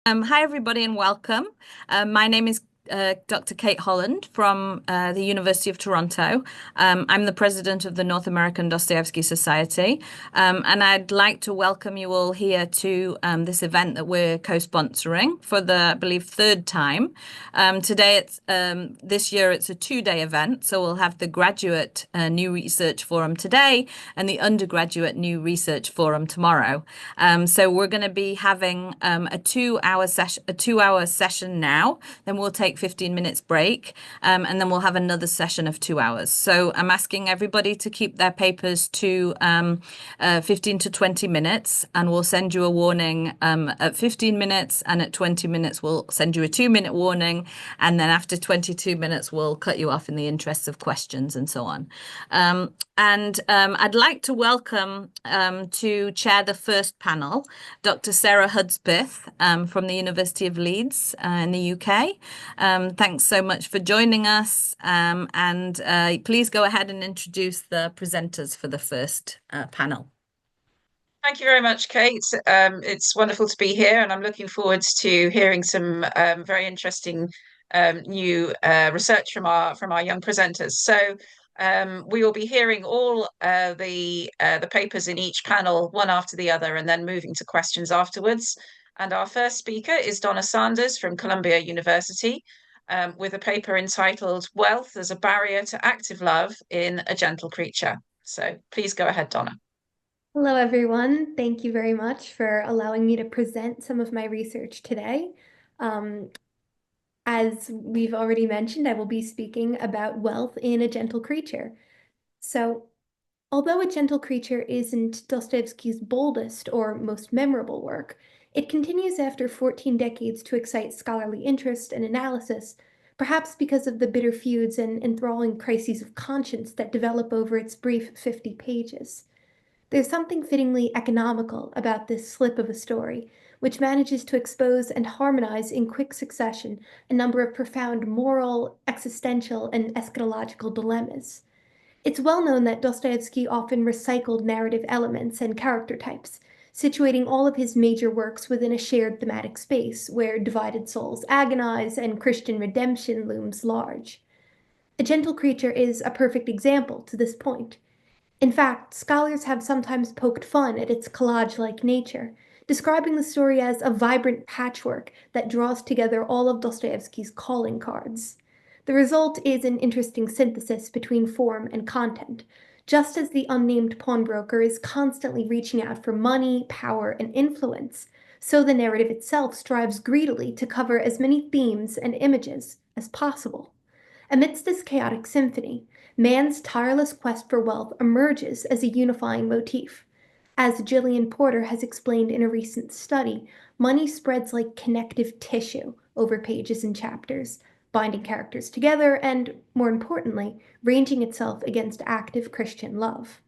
Hi, everybody, and welcome. My name is Dr. Kate Holland from the University of Toronto. I'm the president of the North American Dostoevsky Society, and I'd like to welcome you all here to this event that we're co-sponsoring for the, I believe, third time. This year it's a two-day event, so we'll have the graduate New Research Forum today and the undergraduate New Research Forum tomorrow. So we're going to be having a two-hour session now. Then we'll take 15 minutes break, and then we'll have another session of 2 hours. So I'm asking everybody to keep their papers to 15 to 20 minutes, and we'll send you a warning at 15 minutes, and at 20 minutes we'll send you a 2-minute warning, and then after 22 minutes we'll cut you off in the interests of questions and so on. I'd like to welcome to chair the first panel, Dr. Sarah Hudspith from the University of Leeds in the UK. Thanks so much for joining us. Please go ahead and introduce the presenters for the first panel. Thank you very much, Kate. It's wonderful to be here, and I'm looking forward to hearing some very interesting new research from our young presenters. So we will be hearing all the papers in each panel, one after the other, and then moving to questions afterwards. And our first speaker is Donna from Columbia University, with a paper entitled "Wealth as a Barrier to Active Love in a Gentle Creature." So please go ahead, Donna. Hello, everyone. Thank you very much for allowing me to present some of my research today. As we've already mentioned, I will be speaking about wealth in a gentle creature. So, although A Gentle Creature isn't Dostoevsky's boldest or most memorable work, it continues after 14 decades to excite scholarly interest and analysis, perhaps because of the bitter feuds and enthralling crises of conscience that develop over its brief 50 pages. There's something fittingly economical about this slip of a story, which manages to expose and harmonize in quick succession a number of profound moral, existential, and eschatological dilemmas. It's well known that Dostoevsky often recycled narrative elements and character types, situating all of his major works within a shared thematic space where divided souls agonize and Christian redemption looms large. A Gentle Creature is a perfect example to this point. In fact, scholars have sometimes poked fun at its collage-like nature, describing the story as a vibrant patchwork that draws together all of Dostoevsky's calling cards. The result is an interesting synthesis between form and content. Just as the unnamed pawnbroker is constantly reaching out for money, power, and influence, so the narrative itself strives greedily to cover as many themes and images as possible. Amidst this chaotic symphony, man's tireless quest for wealth emerges as a unifying motif. As Gillian Porter has explained in a recent study, money spreads like connective tissue over pages and chapters, binding characters together and, more importantly, ranging itself against active Christian love.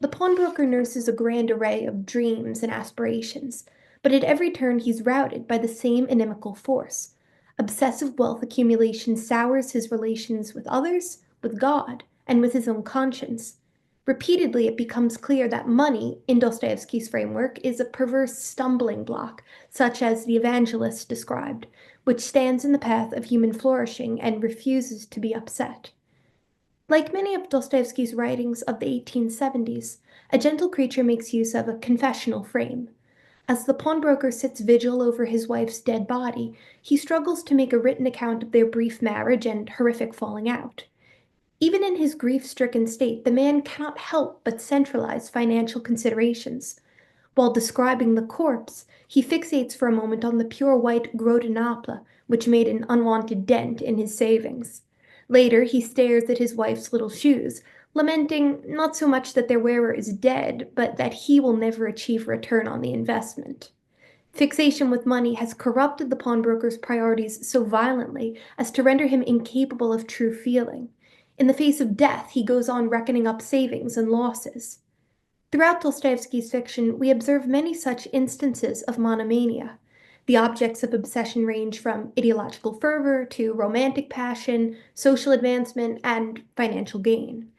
The pawnbroker nurses a grand array of dreams and aspirations, but at every turn he's routed by the same inimical force. Obsessive wealth accumulation sours his relations with others, with God, and with his own conscience. Repeatedly, it becomes clear that money, in Dostoevsky's framework, is a perverse stumbling block, such as the evangelist described, which stands in the path of human flourishing and refuses to be upset. Like many of Dostoevsky's writings of the 1870s, A Gentle Creature makes use of a confessional frame. As the pawnbroker sits vigil over his wife's dead body, he struggles to make a written account of their brief marriage and horrific falling out. Even in his grief-stricken state, the man cannot help but centralize financial considerations. While describing the corpse, he fixates for a moment on the pure white Gros de Naples, which made an unwanted dent in his savings. Later, he stares at his wife's little shoes, lamenting not so much that their wearer is dead, but that he will never achieve return on the investment. Fixation with money has corrupted the pawnbroker's priorities so violently as to render him incapable of true feeling. In the face of death, he goes on reckoning up savings and losses. Throughout Dostoevsky's fiction, we observe many such instances of monomania. The objects of obsession range from ideological fervor to romantic passion, social advancement, and financial gain.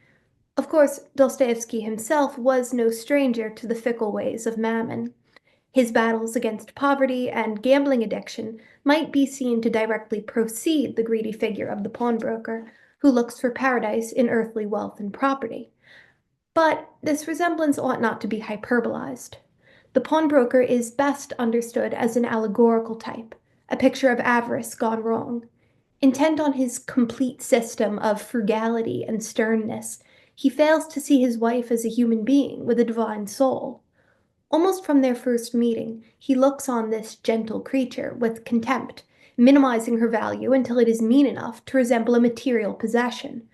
Of course, Dostoevsky himself was no stranger to the fickle ways of mammon. His battles against poverty and gambling addiction might be seen to directly precede the greedy figure of the pawnbroker, who looks for paradise in earthly wealth and property. But this resemblance ought not to be hyperbolized. The pawnbroker is best understood as an allegorical type, a picture of avarice gone wrong. Intent on his complete system of frugality and sternness, he fails to see his wife as a human being with a divine soul. Almost from their first meeting, he looks on this gentle creature with contempt, minimizing her value until it is mean enough to resemble a material possession.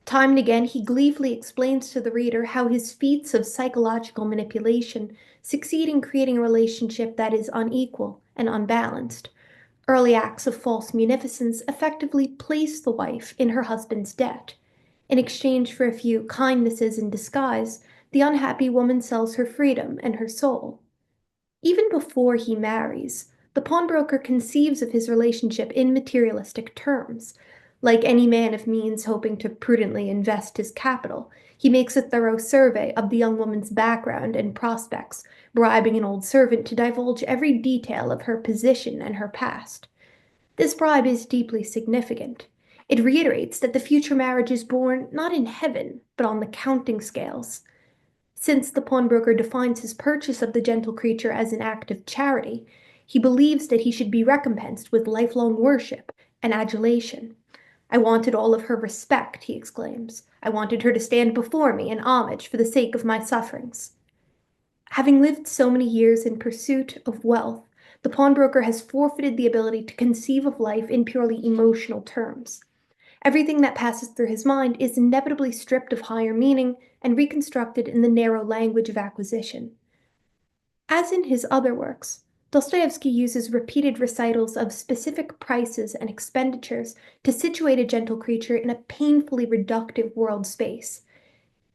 Time and again, he gleefully explains to the reader how his feats of psychological manipulation succeed in creating a relationship that is unequal and unbalanced. Early acts of false munificence effectively place the wife in her husband's debt. In exchange for a few kindnesses in disguise, the unhappy woman sells her freedom and her soul. Even before he marries, the pawnbroker conceives of his relationship in materialistic terms. Like any man of means hoping to prudently invest his capital, he makes a thorough survey of the young woman's background and prospects, bribing an old servant to divulge every detail of her position and her past. This bribe is deeply significant. It reiterates that the future marriage is born not in heaven, but on the counting scales. Since the pawnbroker defines his purchase of the gentle creature as an act of charity, he believes that he should be recompensed with lifelong worship and adulation. "I wanted all of her respect," he exclaims. "I wanted her to stand before me in homage for the sake of my sufferings." Having lived so many years in pursuit of wealth, the pawnbroker has forfeited the ability to conceive of life in purely emotional terms. Everything that passes through his mind is inevitably stripped of higher meaning and reconstructed in the narrow language of acquisition. As in his other works, Dostoevsky uses repeated recitals of specific prices and expenditures to situate a gentle creature in a painfully reductive world space.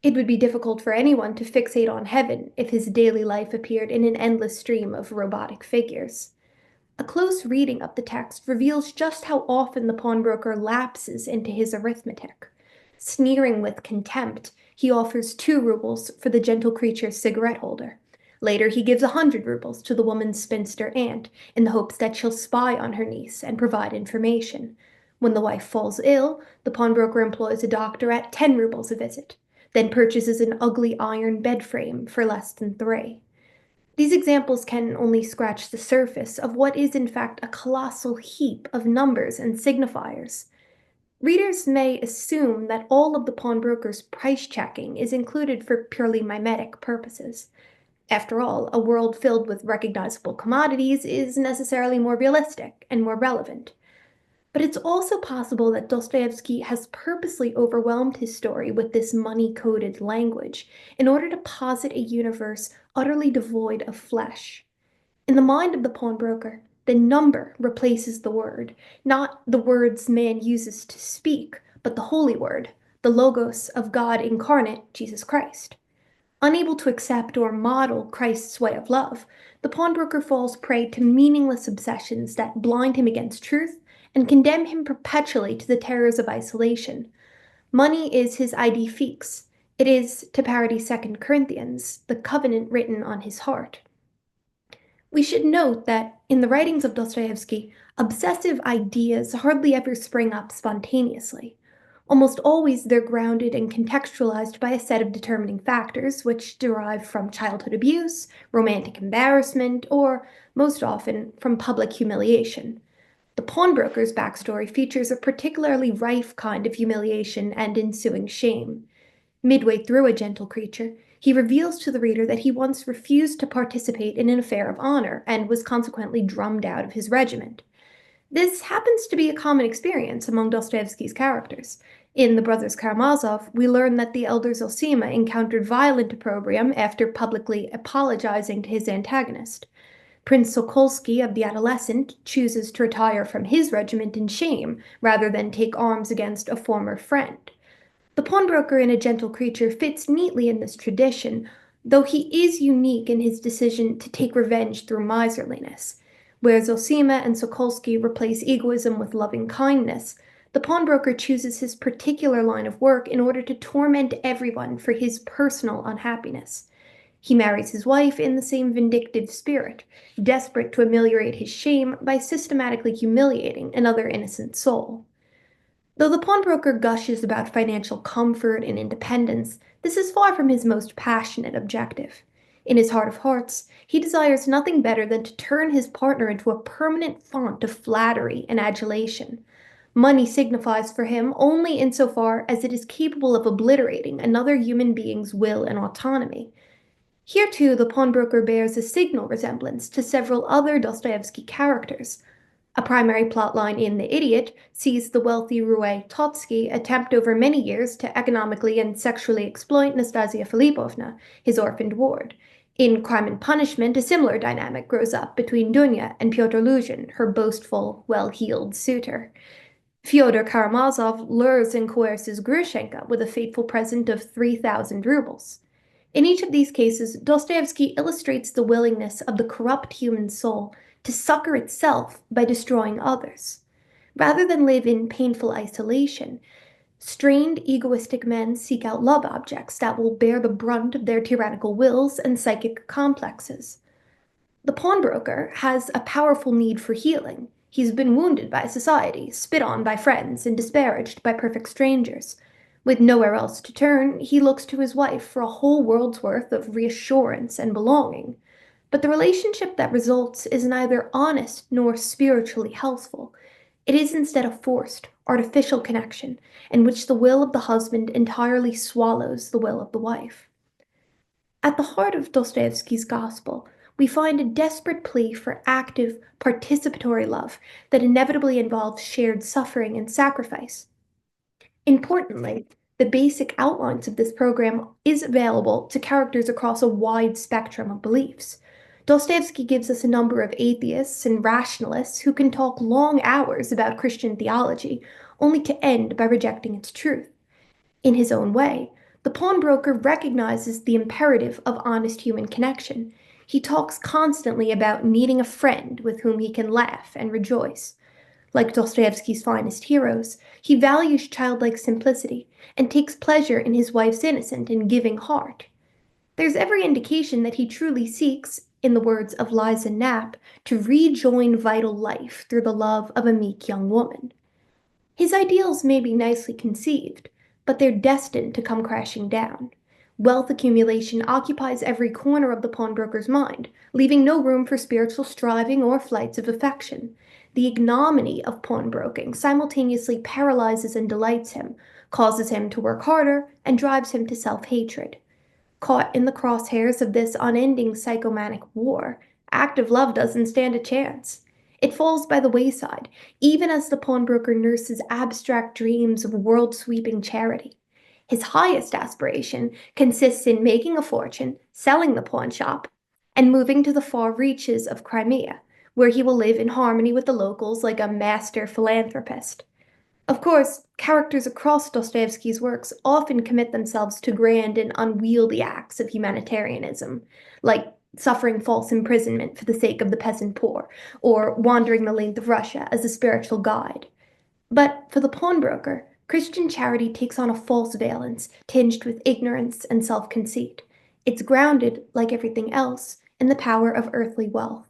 It would be difficult for anyone to fixate on heaven if his daily life appeared in an endless stream of robotic figures. A close reading of the text reveals just how often the pawnbroker lapses into his arithmetic. Sneering with contempt, he offers 2 rubles for the gentle creature's cigarette holder. Later, he gives 100 rubles to the woman's spinster aunt in the hopes that she'll spy on her niece and provide information. When the wife falls ill, the pawnbroker employs a doctor at 10 rubles a visit, then purchases an ugly iron bed frame for less than 3. These examples can only scratch the surface of what is in fact a colossal heap of numbers and signifiers. Readers may assume that all of the pawnbroker's price checking is included for purely mimetic purposes. After all, a world filled with recognizable commodities is necessarily more realistic and more relevant. But it's also possible that Dostoevsky has purposely overwhelmed his story with this money-coded language in order to posit a universe utterly devoid of flesh. In the mind of the pawnbroker, the number replaces the word, not the words man uses to speak, but the holy word, the logos of God incarnate, Jesus Christ. Unable to accept or model Christ's way of love, the pawnbroker falls prey to meaningless obsessions that blind him against truth and condemn him perpetually to the terrors of isolation. Money is his idée fixe. It is, to parody 2 Corinthians, the covenant written on his heart. We should note that in the writings of Dostoevsky, obsessive ideas hardly ever spring up spontaneously. Almost always they're grounded and contextualized by a set of determining factors which derive from childhood abuse, romantic embarrassment, or, most often, from public humiliation. The pawnbroker's backstory features a particularly rife kind of humiliation and ensuing shame. Midway through A Gentle Creature, he reveals to the reader that he once refused to participate in an affair of honor and was consequently drummed out of his regiment. This happens to be a common experience among Dostoevsky's characters. In The Brothers Karamazov, we learn that the elder Zosima encountered violent opprobrium after publicly apologizing to his antagonist. Prince Sokolsky of The Adolescent chooses to retire from his regiment in shame rather than take arms against a former friend. The pawnbroker in A Gentle Creature fits neatly in this tradition, though he is unique in his decision to take revenge through miserliness. Where Zosima and Sokolsky replace egoism with loving kindness, the pawnbroker chooses his particular line of work in order to torment everyone for his personal unhappiness. He marries his wife in the same vindictive spirit, desperate to ameliorate his shame by systematically humiliating another innocent soul. Though the pawnbroker gushes about financial comfort and independence, this is far from his most passionate objective. In his heart of hearts, he desires nothing better than to turn his partner into a permanent font of flattery and adulation. Money signifies for him only insofar as it is capable of obliterating another human being's will and autonomy. Here, too, the pawnbroker bears a signal resemblance to several other Dostoevsky characters. A primary plotline in The Idiot sees the wealthy roue Trotsky attempt over many years to economically and sexually exploit Nastasia Filipovna, his orphaned ward. In Crime and Punishment, a similar dynamic grows up between Dunya and Pyotr Luzhin, her boastful, well-heeled suitor. Fyodor Karamazov lures and coerces Grushenka with a fateful present of 3,000 rubles. In each of these cases, Dostoevsky illustrates the willingness of the corrupt human soul to succor itself by destroying others. Rather than live in painful isolation, strained, egoistic men seek out love objects that will bear the brunt of their tyrannical wills and psychic complexes. The pawnbroker has a powerful need for healing. He's been wounded by society, spit on by friends, and disparaged by perfect strangers. With nowhere else to turn, he looks to his wife for a whole world's worth of reassurance and belonging. But the relationship that results is neither honest nor spiritually healthful. It is instead a forced, artificial connection in which the will of the husband entirely swallows the will of the wife. At the heart of Dostoevsky's gospel, we find a desperate plea for active, participatory love that inevitably involves shared suffering and sacrifice. Importantly, the basic outlines of this program is available to characters across a wide spectrum of beliefs. Dostoevsky gives us a number of atheists and rationalists who can talk long hours about Christian theology, only to end by rejecting its truth. In his own way, the pawnbroker recognizes the imperative of honest human connection. He talks constantly about needing a friend with whom he can laugh and rejoice. Like Dostoevsky's finest heroes, he values childlike simplicity and takes pleasure in his wife's innocent and giving heart. There's every indication that he truly seeks, in the words of Liza Knapp, to rejoin vital life through the love of a meek young woman. His ideals may be nicely conceived, but they're destined to come crashing down. Wealth accumulation occupies every corner of the pawnbroker's mind, leaving no room for spiritual striving or flights of affection. The ignominy of pawnbroking simultaneously paralyzes and delights him, causes him to work harder, and drives him to self-hatred. Caught in the crosshairs of this unending psychomanic war, active love doesn't stand a chance. It falls by the wayside, even as the pawnbroker nurses abstract dreams of world-sweeping charity. His highest aspiration consists in making a fortune, selling the pawn shop, and moving to the far reaches of Crimea, where he will live in harmony with the locals like a master philanthropist. Of course, characters across Dostoevsky's works often commit themselves to grand and unwieldy acts of humanitarianism, like suffering false imprisonment for the sake of the peasant poor, or wandering the length of Russia as a spiritual guide. But for the pawnbroker, Christian charity takes on a false valence, tinged with ignorance and self-conceit. It's grounded, like everything else, in the power of earthly wealth.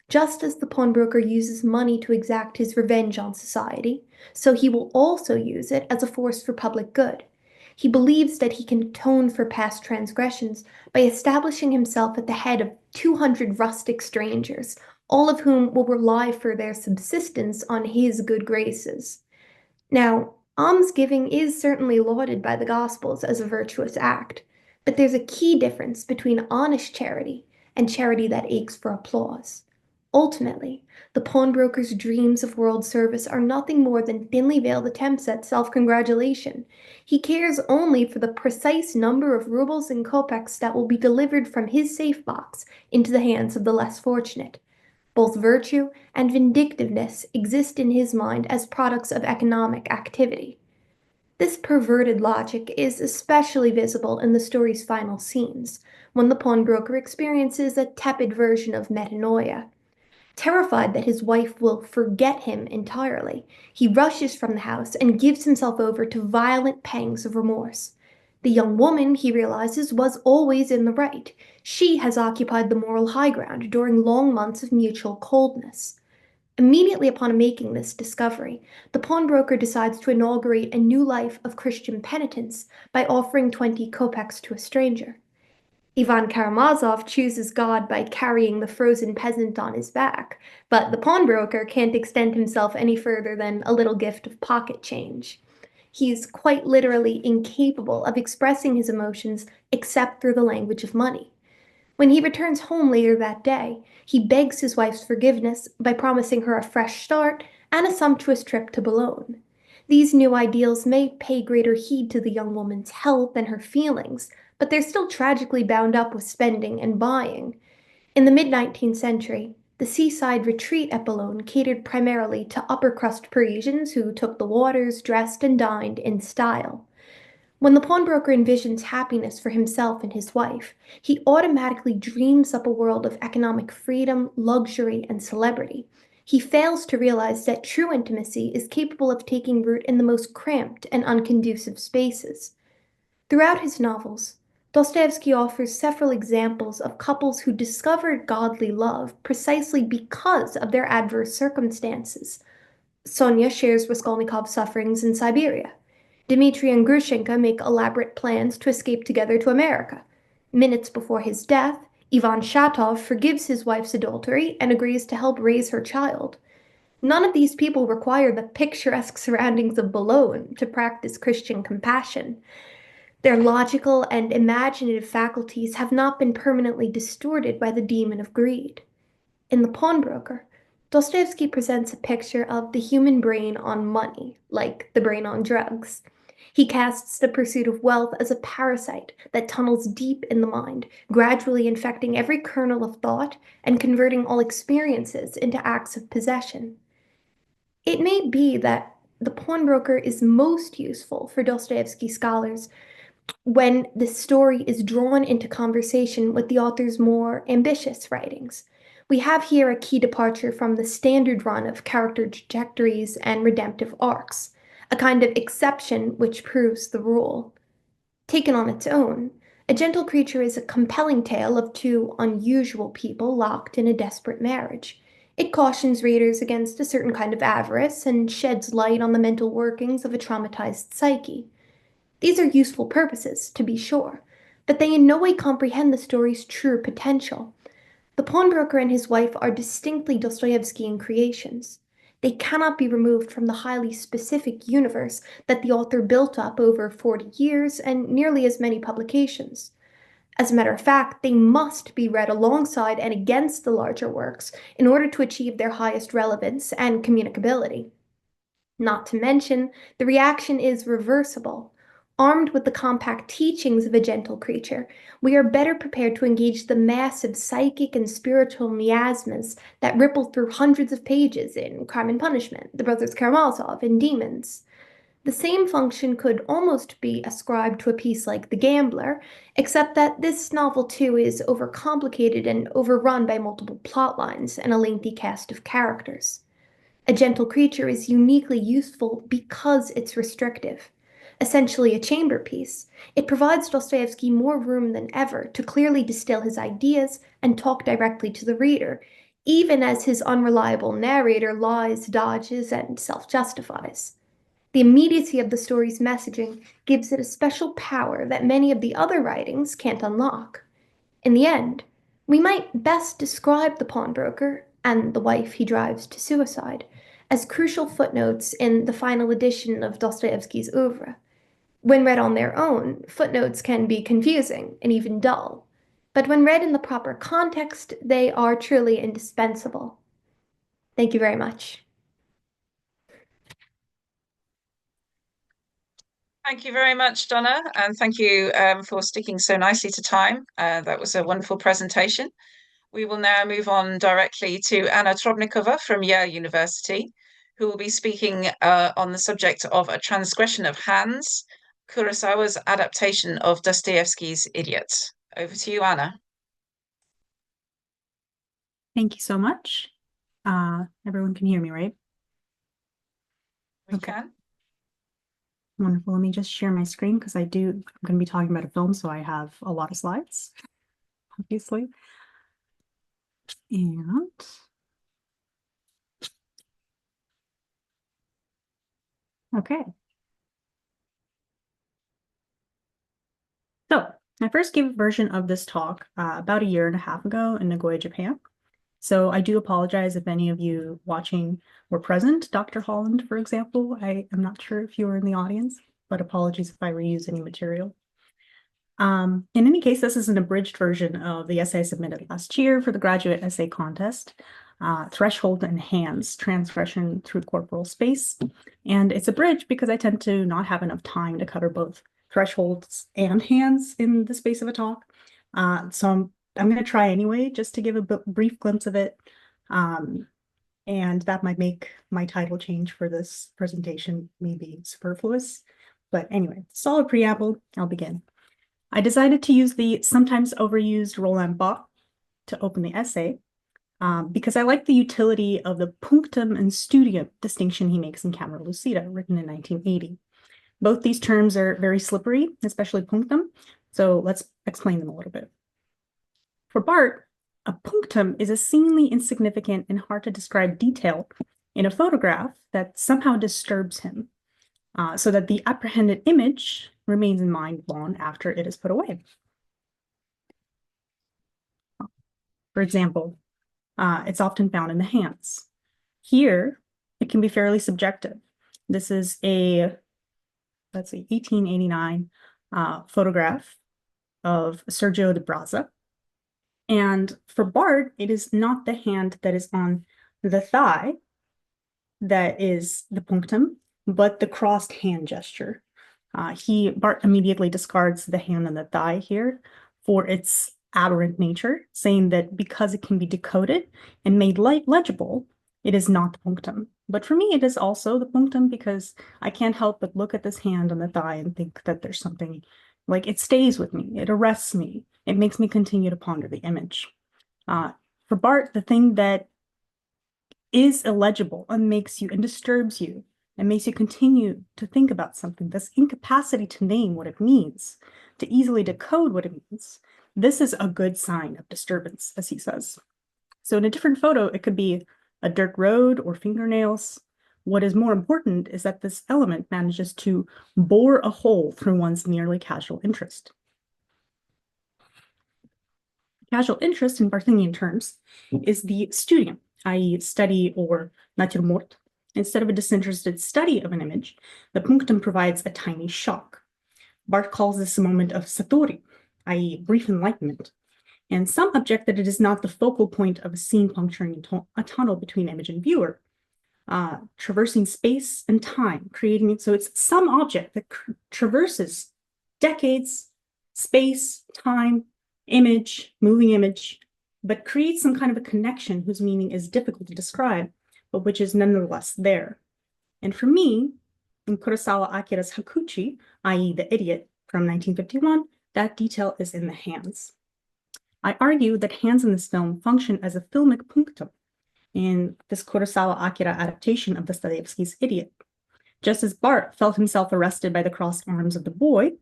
Just as the pawnbroker uses money to exact his revenge on society, so he will also use it as a force for public good. He believes that he can atone for past transgressions by establishing himself at the head of 200 rustic strangers, all of whom will rely for their subsistence on his good graces. Now, almsgiving is certainly lauded by the Gospels as a virtuous act, but there's a key difference between honest charity and charity that aches for applause. Ultimately, the pawnbroker's dreams of world service are nothing more than thinly veiled attempts at self-congratulation. He cares only for the precise number of rubles and kopecks that will be delivered from his safe box into the hands of the less fortunate. Both virtue and vindictiveness exist in his mind as products of economic activity. This perverted logic is especially visible in the story's final scenes, when the pawnbroker experiences a tepid version of metanoia. Terrified that his wife will forget him entirely, he rushes from the house and gives himself over to violent pangs of remorse. The young woman, he realizes, was always in the right. She has occupied the moral high ground during long months of mutual coldness. Immediately upon making this discovery, the pawnbroker decides to inaugurate a new life of Christian penitence by offering 20 kopecks to a stranger. Ivan Karamazov chooses God by carrying the frozen peasant on his back, but the pawnbroker can't extend himself any further than a little gift of pocket change. He's quite literally incapable of expressing his emotions except through the language of money. When he returns home later that day, he begs his wife's forgiveness by promising her a fresh start and a sumptuous trip to Boulogne. These new ideals may pay greater heed to the young woman's health and her feelings, but they're still tragically bound up with spending and buying. In the mid-19th century, the seaside retreat at Boulogne catered primarily to upper-crust Parisians who took the waters, dressed, and dined in style. When the pawnbroker envisions happiness for himself and his wife, he automatically dreams up a world of economic freedom, luxury, and celebrity. He fails to realize that true intimacy is capable of taking root in the most cramped and unconducive spaces. Throughout his novels, Dostoevsky offers several examples of couples who discovered godly love precisely because of their adverse circumstances. Sonia shares Raskolnikov's sufferings in Siberia. Dmitri and Grushenka make elaborate plans to escape together to America. Minutes before his death, Ivan Shatov forgives his wife's adultery and agrees to help raise her child. None of these people require the picturesque surroundings of Boulogne to practice Christian compassion. Their logical and imaginative faculties have not been permanently distorted by the demon of greed. In The Pawnbroker, Dostoevsky presents a picture of the human brain on money, like the brain on drugs. He casts the pursuit of wealth as a parasite that tunnels deep in the mind, gradually infecting every kernel of thought and converting all experiences into acts of possession. It may be that The Pawnbroker is most useful for Dostoevsky scholars when the story is drawn into conversation with the author's more ambitious writings. We have here a key departure from the standard run of character trajectories and redemptive arcs, a kind of exception which proves the rule. Taken on its own, A Gentle Creature is a compelling tale of two unusual people locked in a desperate marriage. It cautions readers against a certain kind of avarice and sheds light on the mental workings of a traumatized psyche. These are useful purposes, to be sure, but they in no way comprehend the story's true potential. The pawnbroker and his wife are distinctly Dostoevskian creations. They cannot be removed from the highly specific universe that the author built up over 40 years and nearly as many publications. As a matter of fact, they must be read alongside and against the larger works in order to achieve their highest relevance and communicability. Not to mention, the reaction is reversible. Armed with the compact teachings of A Gentle Creature, we are better prepared to engage the massive psychic and spiritual miasmas that ripple through hundreds of pages in Crime and Punishment, The Brothers Karamazov, and Demons. The same function could almost be ascribed to a piece like The Gambler, except that this novel too is overcomplicated and overrun by multiple plot lines and a lengthy cast of characters. A Gentle Creature is uniquely useful because it's restrictive. Essentially a chamber piece, it provides Dostoevsky more room than ever to clearly distill his ideas and talk directly to the reader, even as his unreliable narrator lies, dodges, and self-justifies. The immediacy of the story's messaging gives it a special power that many of the other writings can't unlock. In the end, we might best describe the pawnbroker and the wife he drives to suicide as crucial footnotes in the final edition of Dostoevsky's oeuvre. When read on their own, footnotes can be confusing and even dull, but when read in the proper context, they are truly indispensable. Thank you very much. Thank you very much, Donna, and thank you for sticking so nicely to time. That was a wonderful presentation. We will now move on directly to Anna Tropnikova from Yale University, who will be speaking on the subject of A Transgression of Hands, Kurosawa's adaptation of Dostoevsky's Idiot. Over to you, Anna. Thank you so much. Everyone can hear me, right? We Okay. can. Wonderful. Let me just share my screen because I'm going to be talking about a film, so I have a lot of slides, obviously. And okay. So I first gave a version of this talk about a year and a half ago in Nagoya, Japan. So I do apologize if any of you watching were present. Dr. Holland, for example, I am not sure if you were in the audience, but apologies if I reuse any material. In any case, this is an abridged version of the essay I submitted last year for the graduate essay contest, Threshold and Hands, Transgression Through Corporal Space. And it's abridged because I tend to not have enough time to cover both thresholds and hands in the space of a talk. So I'm going to try anyway, just to give a brief glimpse of it. And that might make my title change for this presentation maybe superfluous. But anyway, solid preamble, I'll begin. I decided to use the sometimes overused Roland Barthes to open the essay because I like the utility of the punctum and studium distinction he makes in Camera Lucida, written in 1980. Both these terms are very slippery, especially punctum, so let's explain them a little bit. For Barthes, a punctum is a seemingly insignificant and hard to describe detail in a photograph that somehow disturbs him, so that the apprehended image remains in mind long after it is put away. For example, it's often found in the hands. Here, it can be fairly subjective. This is a, let's see, 1889 photograph of Sergio de Braza. And for Barthes, it is not the hand that is on the thigh that is the punctum, but the crossed hand gesture. Barthes immediately discards the hand and the thigh here for its aberrant nature, saying that because it can be decoded and made legible, it is not the punctum. But for me, it is also the punctum because I can't help but look at this hand on the thigh and think that there's something, like it stays with me, it arrests me, it makes me continue to ponder the image. For Barthes, the thing that is illegible and makes you and disturbs you and makes you continue to think about something, this incapacity to name what it means, to easily decode what it means, this is a good sign of disturbance, as he says. So in a different photo, it could be a dirt road or fingernails. What is more important is that this element manages to bore a hole through one's merely casual interest. Casual interest in Barthian terms is the studium, i.e. study or naturmort. Instead of a disinterested study of an image, the punctum provides a tiny shock. Barthes calls this a moment of satori, i.e. brief enlightenment, and some object that it is not the focal point of a scene puncturing a tunnel between image and viewer, traversing space and time, creating it so it's some object that traverses decades, space, time, image, moving image, but creates some kind of a connection whose meaning is difficult to describe, but which is nonetheless there. And for me, in Kurosawa Akira's Hakuchi, i.e. The Idiot from 1951, that detail is in the hands. I argue that hands in this film function as a filmic punctum in this Kurosawa Akira adaptation of Dostoevsky's Idiot. Just as Barthes felt himself arrested by the crossed arms of the boy,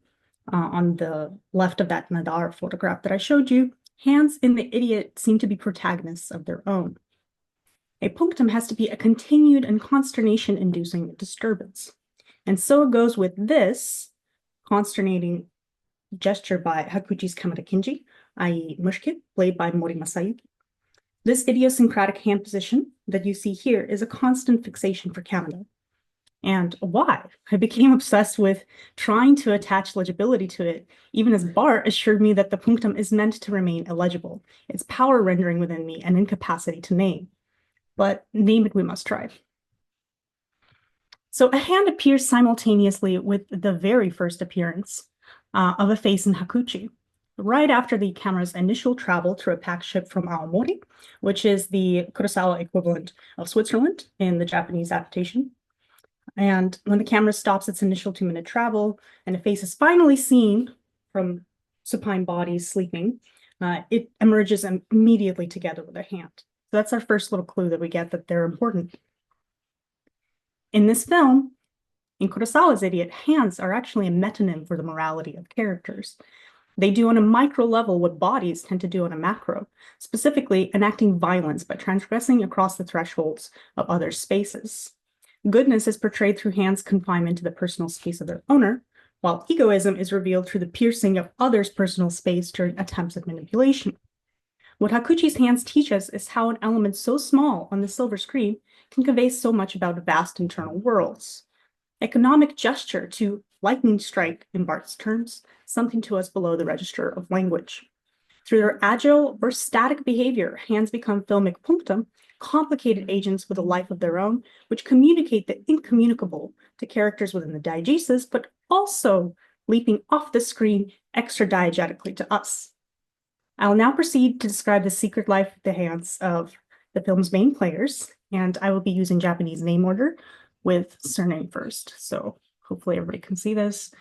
on the left of that Nadar photograph that I showed you, hands in The Idiot seem to be protagonists of their own. A punctum has to be a continued and consternation-inducing disturbance. And so it goes with this consternating gesture by Hakuchi's Kamada Kinji, i.e. Mushkit, played by Mori Masayuki. This idiosyncratic hand position that you see here is a constant fixation for Kamada. And why? I became obsessed with trying to attach legibility to it, even as Barthes assured me that the punctum is meant to remain illegible, its power rendering within me an incapacity to name. But name it we must try. So a hand appears simultaneously with the very first appearance of a face in Hakuchi, right after the camera's initial travel through a pack ship from Aomori, which is the Kurosawa equivalent of Switzerland in the Japanese adaptation. And when the camera stops its initial 2-minute travel and a face is finally seen from supine bodies sleeping, it emerges immediately together with a hand. So that's our first little clue that we get that they're important. In this film, In Kurosawa's Idiot, hands are actually a metonym for the morality of characters. They do on a micro level what bodies tend to do on a macro, specifically enacting violence by transgressing across the thresholds of other spaces. Goodness is portrayed through hands' confinement to the personal space of their owner, while egoism is revealed through the piercing of others' personal space during attempts at manipulation. What Hakuchi's hands teach us is how an element so small on the silver screen can convey so much about vast internal worlds. Economic gesture to lightning strike, in Barth's terms, something to us below the register of language. Through their agile or static behavior, hands become filmic punctum, complicated agents with a life of their own, which communicate the incommunicable to characters within the diegesis, but also leaping off the screen extra diegetically to us. I will now proceed to describe the secret life of the hands of the film's main players, and I will be using Japanese name order with surname first. So hopefully everybody can see this.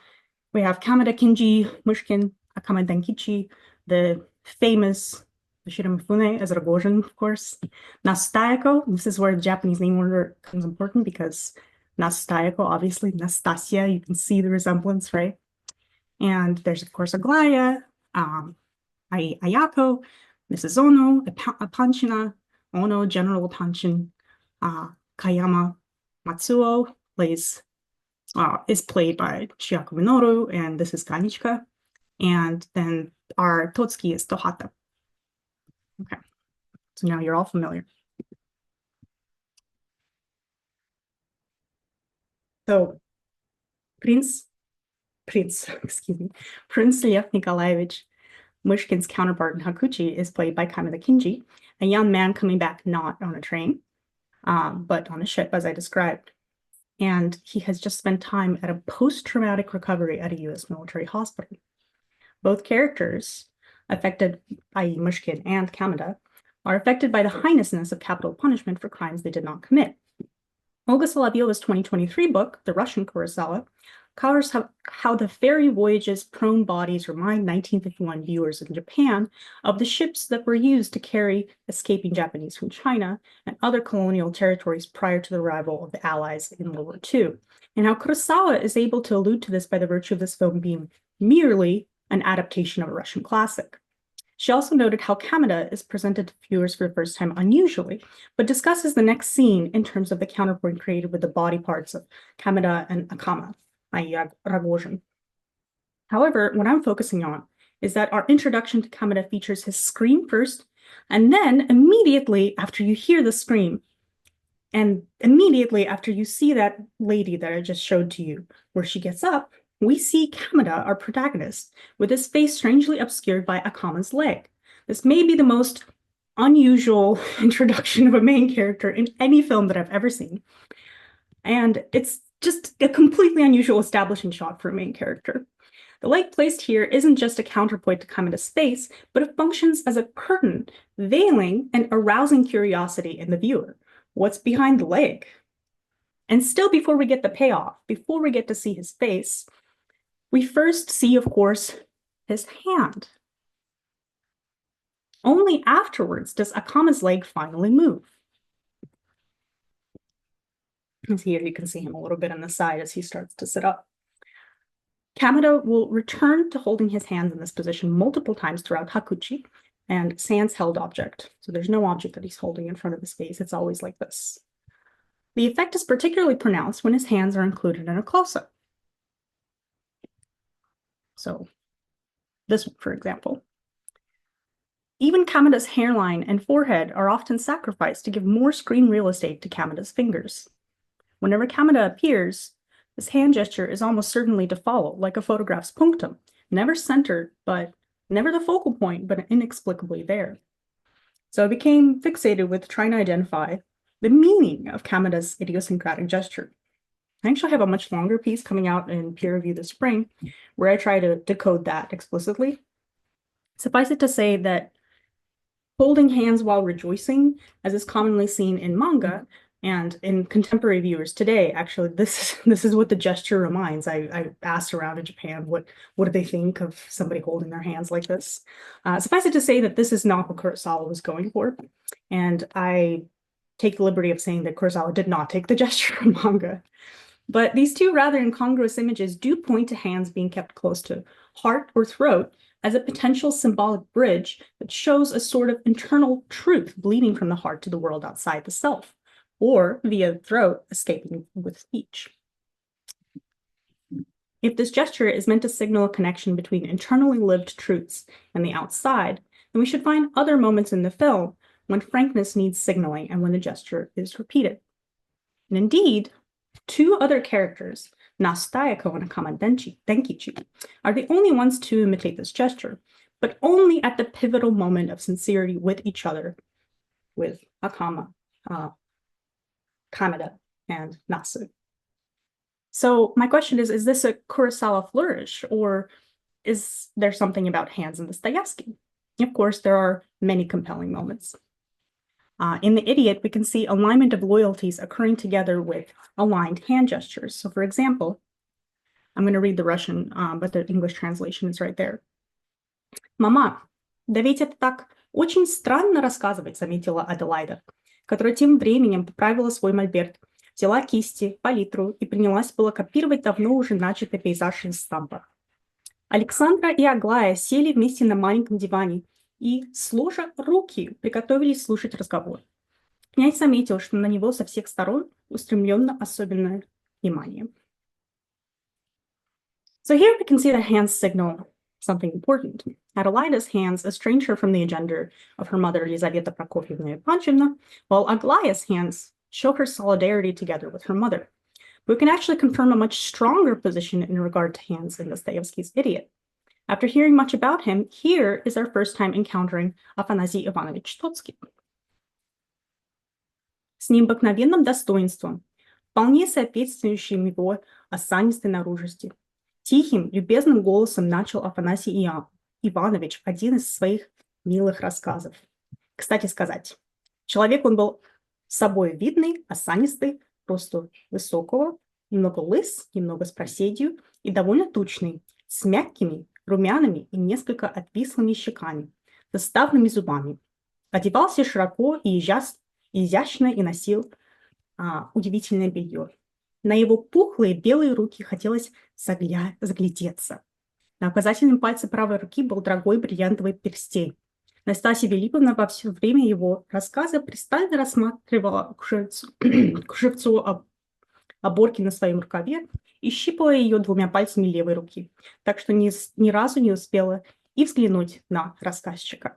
We have Kameda Kinji, Mushkin, Akama Denkichi, the famous Shiromifune as Rogojin, of course. Nastayako, this is where the Japanese name order becomes important because Nastayako, obviously, Nastasia, you can see the resemblance, right? And there's, of course, Aglaya, Ayako, Mrs. Ono, Apanchina, Ono, General Apanchin, Kayama, Matsuo is played by Chiako Minoru, and this is Kanichika. And then our Totsuki is Tohata. Okay, so now you're all familiar. So Prince Lev Nikolaevich Mushkin's counterpart in Hakuchi is played by Kameda Kinji, a young man coming back not on a train, but on a ship, as I described. And he has just spent time at a post-traumatic recovery at a US military hospital. Both characters, affected by Mushkin and Kameda, are affected by the heinousness of capital punishment for crimes they did not commit. Olga Solovyova's 2023 book, The Russian Kurosawa, covers how the ferry voyage's prone bodies remind 1951 viewers in Japan of the ships that were used to carry escaping Japanese from China and other colonial territories prior to the arrival of the Allies in World War II, and how Kurosawa is able to allude to this by the virtue of this film being merely an adaptation of a Russian classic. She also noted how Kameda is presented to viewers for the first time unusually, but discusses the next scene in terms of the counterpoint created with the body parts of Kameda and Akama, i.e. Rogojin. However, what I'm focusing on is that our introduction to Kameda features his scream first, and then immediately after you hear the scream, and immediately after you see that lady that I just showed to you, where she gets up, we see Kameda, our protagonist, with his face strangely obscured by Akama's leg. This may be the most unusual introduction of a main character in any film that I've ever seen. And it's just a completely unusual establishing shot for a main character. The leg placed here isn't just a counterpoint to Kameda's face, but it functions as a curtain, veiling and arousing curiosity in the viewer. What's behind the leg? And still before we get the payoff, before we get to see his face, we first see, of course, his hand. Only afterwards does Akama's leg finally move. As here you can see him a little bit on the side as he starts to sit up. Kameda will return to holding his hands in this position multiple times throughout Hakuchi, and sans held object. So there's no object that he's holding in front of his face. It's always like this. The effect is particularly pronounced when his hands are included in a close-up. So this one, for example. Even Kameda's hairline and forehead are often sacrificed to give more screen real estate to Kameda's fingers. Whenever Kameda appears, his hand gesture is almost certainly to follow, like a photograph's punctum, never centered, but never the focal point, but inexplicably there. So I became fixated with trying to identify the meaning of Kameda's idiosyncratic gesture. I actually have a much longer piece coming out in peer review this spring, where I try to decode that explicitly. Suffice it to say that holding hands while rejoicing, as is commonly seen in manga and in contemporary viewers today, actually, this is what the gesture reminds. I asked around in Japan, what do they think of somebody holding their hands like this? Suffice it to say that this is not what Kurosawa was going for, and I take the liberty of saying that Kurosawa did not take the gesture from manga. But these two rather incongruous images do point to hands being kept close to heart or throat as a potential symbolic bridge that shows a sort of internal truth bleeding from the heart to the world outside the self, or via the throat escaping with speech. If this gesture is meant to signal a connection between internally lived truths and the outside, then we should find other moments in the film when frankness needs signaling and when the gesture is repeated. And indeed, two other characters, Nastayako and Akama Denkichi, are the only ones to imitate this gesture, but only at the pivotal moment of sincerity with each other, with Akama, Kameda, and Nasu. So my question is this a Kurosawa flourish, or is there something about hands in Dostoevsky? Of course, there are many compelling moments. In The Idiot, we can see alignment of loyalties occurring together with aligned hand gestures. So for example, I'm going to read the Russian, but the English translation is right there. «Мама, да ведь это так очень странно рассказывать», заметила Аделаида, которая тем временем поправила свой мольберт, взяла кисти, палитру и принялась было копировать давно уже начатый пейзаж из Стампа. Александра и Аглая сели вместе на маленьком диване и, сложа руки, приготовились слушать разговор. Князь заметил, что на него со всех сторон устремлено особенное внимание. So here we can see that hands signal something important. Adelaida's hands estrange her from the agenda of her mother, Elizaveta Prokofyevna Panchevna, while Aglaya's hands show her solidarity together with her mother. We can actually confirm a much stronger position in regard to hands in Dostoevsky's Idiot. After hearing much about him, here is our first time encountering Афанасий Иванович Стоцкий. С необыкновенным достоинством, вполне соответствующим его осанистой наружности, тихим, любезным голосом начал Афанасий Иванович один из своих милых рассказов. Кстати сказать, человек он был собой видный, осанистый, росту высокого, немного лыс, немного с проседью и довольно тучный, с мягкими, румяными и несколько отвислыми щеками, заставленными зубами. Одевался широко и изящно и носил удивительное белье. На его пухлые белые руки хотелось заглядеться. На указательном пальце правой руки был дорогой бриллиантовый перстень. Настасья Филипповна во все время его рассказа пристально рассматривала кружевцу оборки на своем рукаве и щипала ее двумя пальцами левой руки, так что ни разу не успела и взглянуть на рассказчика.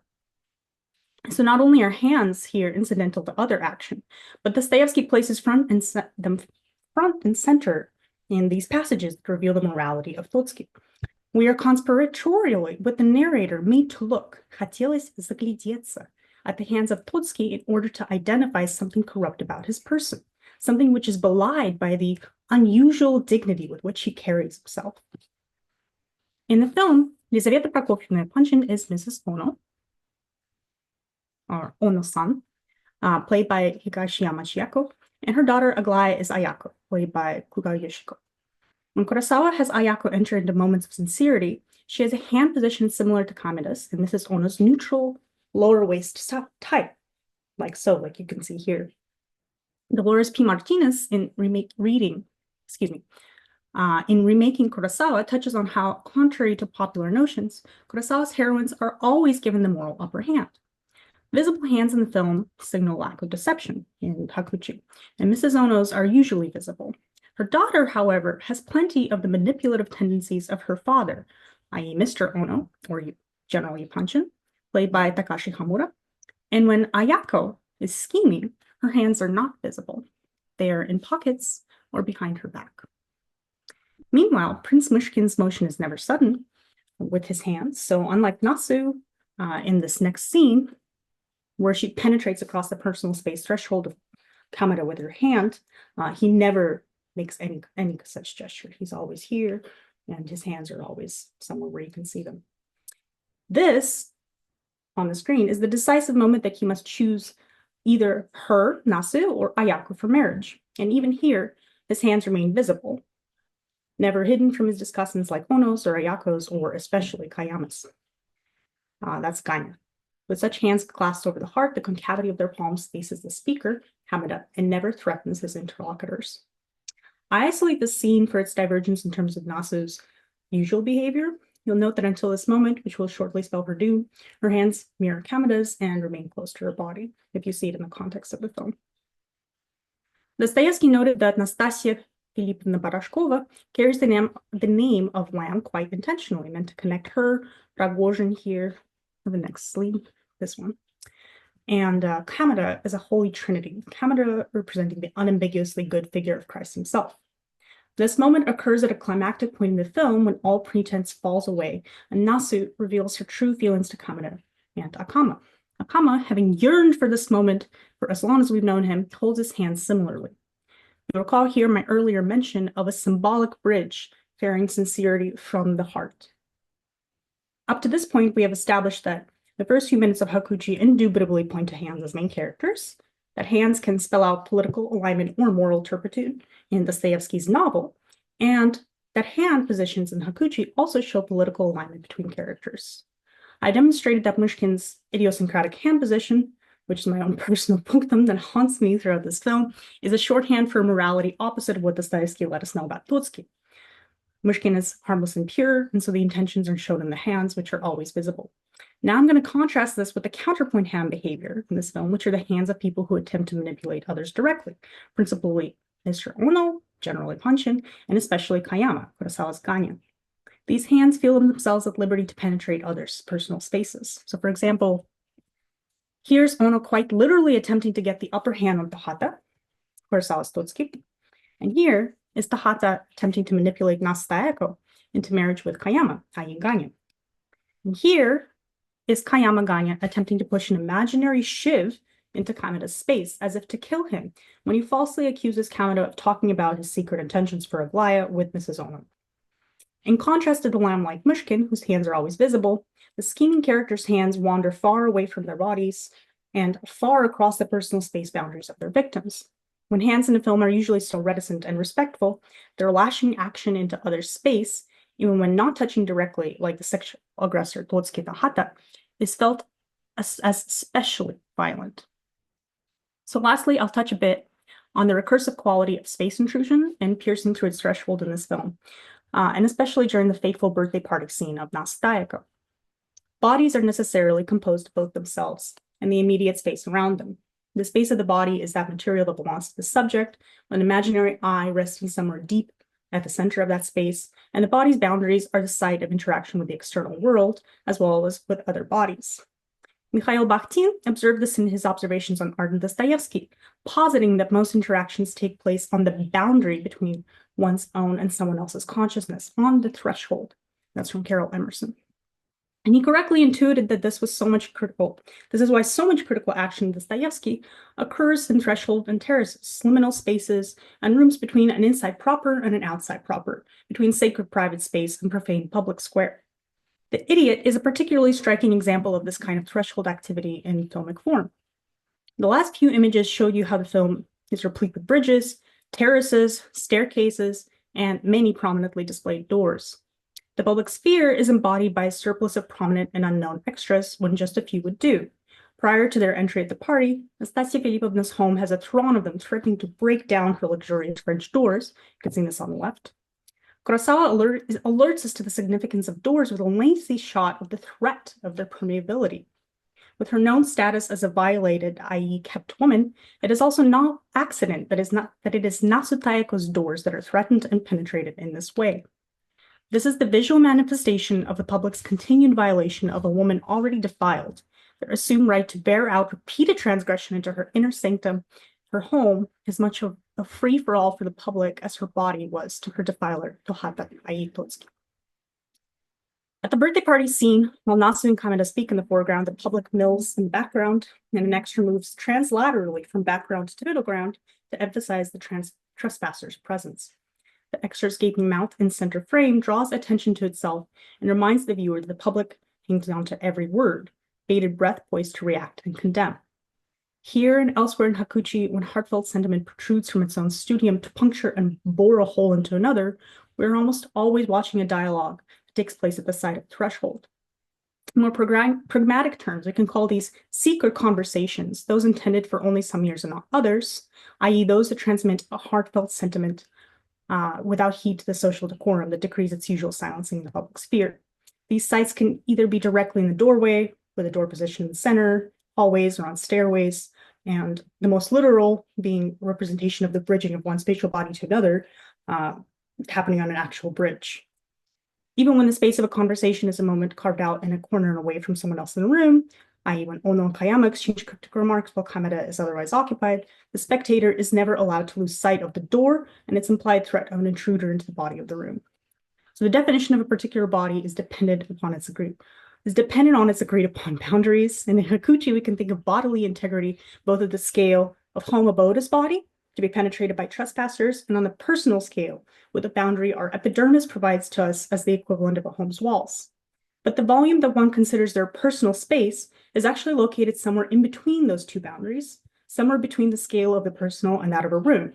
So not only are hands here incidental to other action, but Dostoevsky places front and center in these passages that reveal the morality of Stotsky. We are conspiratorially with the narrator made to look, хотелось заглядеться, at the hands of Stotsky in order to identify something corrupt about his person, something which is belied by the unusual dignity with which he carries himself. In the film, Lizaveta Prokofyevna Panchin is Mrs. Ono, or Ono-san, played by Higashiyama Chieko, and her daughter Aglaya is Ayako, played by Kuga Yoshiko. When Kurosawa has Ayako enter into moments of sincerity, she has a hand position similar to Kameda's and Mrs. Ono's neutral lower waist type, like so, like you can see here. Dolores P. Martinez in remaking Kurosawa touches on how, contrary to popular notions, Kurosawa's heroines are always given the moral upper hand. Visible hands in the film signal lack of deception in Hakuchi, and Mrs. Ono's are usually visible. Her daughter, however, has plenty of the manipulative tendencies of her father, i.e. Mr. Ono, or generally Panchin, played by Takashi Hamura. And when Ayako is scheming, her hands are not visible. They are in pockets or behind her back. Meanwhile, Prince Mushkin's motion is never sudden with his hands. So unlike Nasu in this next scene, where she penetrates across the personal space threshold of Kameda with her hand, he never makes any such gesture. He's always here, and his hands are always somewhere where you can see them. This, on the screen, is the decisive moment that he must choose either her, Nasu, or Ayako for marriage. And even here, his hands remain visible, never hidden from his discussants like Ono's or Ayako's, or especially Kayama's. That's Gaina. With such hands clasped over the heart, the concavity of their palms faces the speaker, Kameda, and never threatens his interlocutors. I isolate the scene for its divergence in terms of Nasu's usual behavior. You'll note that until this moment, which will shortly spell her doom, her hands mirror Kamada's and remain close to her body, if you see it in the context of the film. Dostoevsky noted that Nastasia Philippovna Barashkova carries the name of Lamb quite intentionally, meant to connect her, Rogozhin here, the next sleeve, this one, and Kamada as a holy trinity, Kamada representing the unambiguously good figure of Christ himself. This moment occurs at a climactic point in the film when all pretense falls away and Nasu reveals her true feelings to Kamada and Akama. Akama, having yearned for this moment for as long as we've known him, holds his hand similarly. You'll recall here my earlier mention of a symbolic bridge carrying sincerity from the heart. Up to this point, we have established that the first few minutes of Hakuchi indubitably point to hands as main characters, that hands can spell out political alignment or moral turpitude in Dostoevsky's novel, and that hand positions in Hakuchi also show political alignment between characters. I demonstrated that Mushkin's idiosyncratic hand position, which is my own personal punctum that haunts me throughout this film, is a shorthand for morality opposite of what Dostoevsky let us know about Trotsky. Mushkin is harmless and pure, and so the intentions are shown in the hands, which are always visible. Now I'm going to contrast this with the counterpoint hand behavior in this film, which are the hands of people who attempt to manipulate others directly, principally Mr. Ono, generally Panshin, and especially Kayama, Kurosawa's Ganya. These hands feel themselves at liberty to penetrate others' personal spaces. So for example, here's Ono quite literally attempting to get the upper hand on Tahata, Kurosawa's Totsuki, and here is Tahata attempting to manipulate Nastaeko into marriage with Kayama, i.e. Ganya. And here is Kayama Ganya attempting to push an imaginary shiv into Kamada's space, as if to kill him, when he falsely accuses Kamada of talking about his secret intentions for Aglaya with Mrs. Ono. In contrast to the lamb-like Mushkin, whose hands are always visible, the scheming characters' hands wander far away from their bodies and far across the personal space boundaries of their victims. When hands in a film are usually still reticent and respectful, their lashing action into others' space, even when not touching directly, like the sexual aggressor Totsuki Tahata, is felt as especially violent. So lastly, I'll touch a bit on the recursive quality of space intrusion and piercing through its threshold in this film, and especially during the fateful birthday party scene of Nastaeko. Bodies are necessarily composed of both themselves and the immediate space around them. The space of the body is that material that belongs to the subject, an imaginary eye resting somewhere deep at the center of that space, and the body's boundaries are the site of interaction with the external world, as well as with other bodies. Mikhail Bakhtin observed this in his observations on art and Dostoevsky, positing that most interactions take place on the boundary between one's own and someone else's consciousness, on the threshold. That's from Carol Emerson. And he correctly intuited that this is why so much critical action in Dostoevsky occurs in threshold and terraces, liminal spaces, and rooms between an inside proper and an outside proper, between sacred private space and profane public square. The Idiot is a particularly striking example of this kind of threshold activity in filmic form. The last few images showed you how the film is replete with bridges, terraces, staircases, and many prominently displayed doors. The public sphere is embodied by a surplus of prominent and unknown extras when just a few would do. Prior to their entry at the party, Nastasia Filipovna's home has a throng of them threatening to break down her luxurious French doors. You can see this on the left. Kurosawa alerts us to the significance of doors with a lengthy shot of the threat of their permeability. With her known status as a violated, i.e. kept woman, it is also no accident that it is Nasutaeko's doors that are threatened and penetrated in this way. This is the visual manifestation of the public's continued violation of a woman already defiled, their assumed right to bear out repeated transgression into her inner sanctum. Her home is much of a free-for-all for the public as her body was to her defiler, Tohata, i.e. Totsuki. At the birthday party scene, while Nasu and Kamada speak in the foreground, the public mills in the background, and an extra moves translaterally from background to middle ground to emphasize the trespasser's presence. The extra's gaping mouth in center frame draws attention to itself and reminds the viewer that the public hangs on to every word, bated breath poised to react and condemn. Here and elsewhere in Hakuchi, when heartfelt sentiment protrudes from its own studium to puncture and bore a hole into another, we're almost always watching a dialogue that takes place at the side of the threshold. In more pragmatic terms, we can call these secret conversations, those intended for only some ears and not others, i.e. those that transmit a heartfelt sentiment without heed to the social decorum that decrees its usual silencing in the public sphere. These sites can either be directly in the doorway, with a door positioned in the center, hallways, or on stairways, and the most literal being representation of the bridging of one spatial body to another, happening on an actual bridge. Even when the space of a conversation is a moment carved out in a corner and away from someone else in the room, i.e. when Ono and Kayama exchange cryptic remarks while Kameda is otherwise occupied, the spectator is never allowed to lose sight of the door and its implied threat of an intruder into the body of the room. So the definition of a particular body is dependent on its agreed upon boundaries. And in Hakuchi, we can think of bodily integrity, both at the scale of home abode as body, to be penetrated by trespassers, and on the personal scale, with a boundary our epidermis provides to us as the equivalent of a home's walls. But the volume that one considers their personal space is actually located somewhere in between those two boundaries, somewhere between the scale of the personal and that of a room.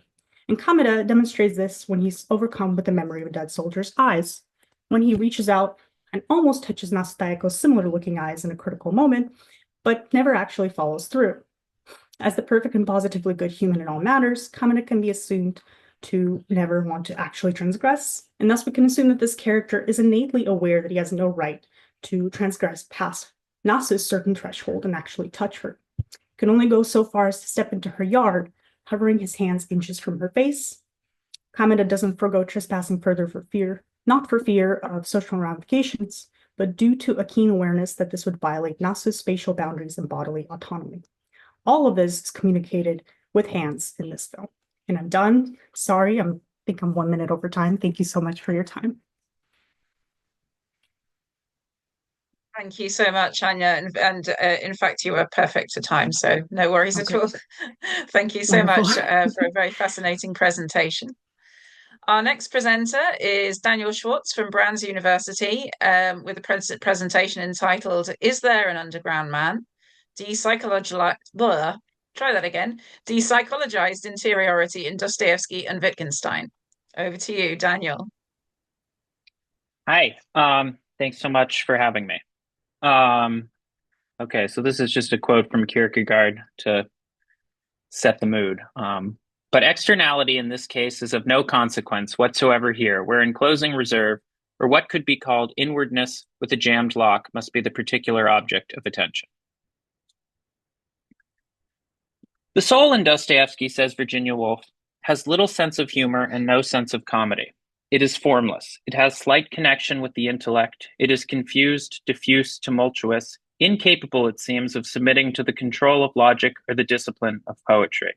And Kameda demonstrates this when he's overcome with the memory of a dead soldier's eyes, when he reaches out and almost touches Nasutayako's similar-looking eyes in a critical moment, but never actually follows through. As the perfect and positively good human in all matters, Kameda can be assumed to never want to actually transgress, and thus we can assume that this character is innately aware that he has no right to transgress past Nasu's certain threshold and actually touch her. He can only go so far as to step into her yard, hovering his hands inches from her face. Kameda doesn't forego trespassing further for fear, not for fear of social ramifications, but due to a keen awareness that this would violate Nasu's spatial boundaries and bodily autonomy. All of this is communicated with hands in this film. And I'm done. Sorry, I think I'm 1 minute over time. Thank you so much for your time. Thank you so much, Anya. And in fact, you were perfect for time, so no worries at all. Thank you so much for a very fascinating presentation. Our next presenter is Daniel Schwartz from Brandeis University with a presentation entitled, Is There an Underground Man? Depsychologized interiority in Dostoevsky and Wittgenstein. Over to you, Daniel. Hi, thanks so much for having me. Okay, so this is just a quote from Kierkegaard to set the mood. But externality in this case is of no consequence whatsoever here, where enclosing reserve, or what could be called inwardness with a jammed lock, must be the particular object of attention. The soul in Dostoevsky, says Virginia Woolf, has little sense of humor and no sense of comedy. It is formless. It has slight connection with the intellect. It is confused, diffuse, tumultuous, incapable, it seems, of submitting to the control of logic or the discipline of poetry.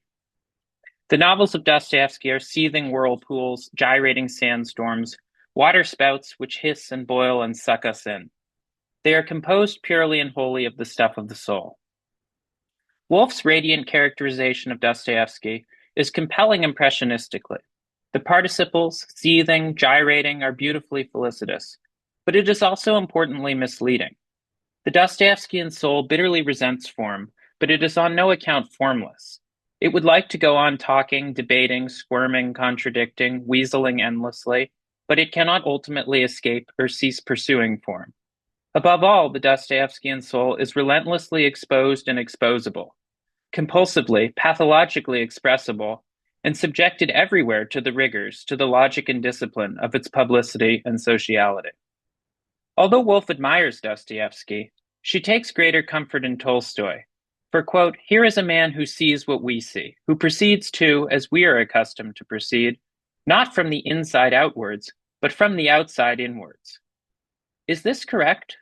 The novels of Dostoevsky are seething whirlpools, gyrating sandstorms, waterspouts which hiss and boil and suck us in. They are composed purely and wholly of the stuff of the soul. Woolf's radiant characterization of Dostoevsky is compelling impressionistically. The participles, seething, gyrating, are beautifully felicitous, but it is also importantly misleading. The Dostoevskian soul bitterly resents form, but it is on no account formless. It would like to go on talking, debating, squirming, contradicting, weaseling endlessly, but it cannot ultimately escape or cease pursuing form. Above all, the Dostoevskian soul is relentlessly exposed and exposable, compulsively, pathologically expressible, and subjected everywhere to the rigors, to the logic and discipline of its publicity and sociality. Although Woolf admires Dostoevsky, she takes greater comfort in Tolstoy. For, quote, here is a man who sees what we see, who proceeds to, as we are accustomed to proceed, not from the inside outwards, but from the outside inwards. Is this correct?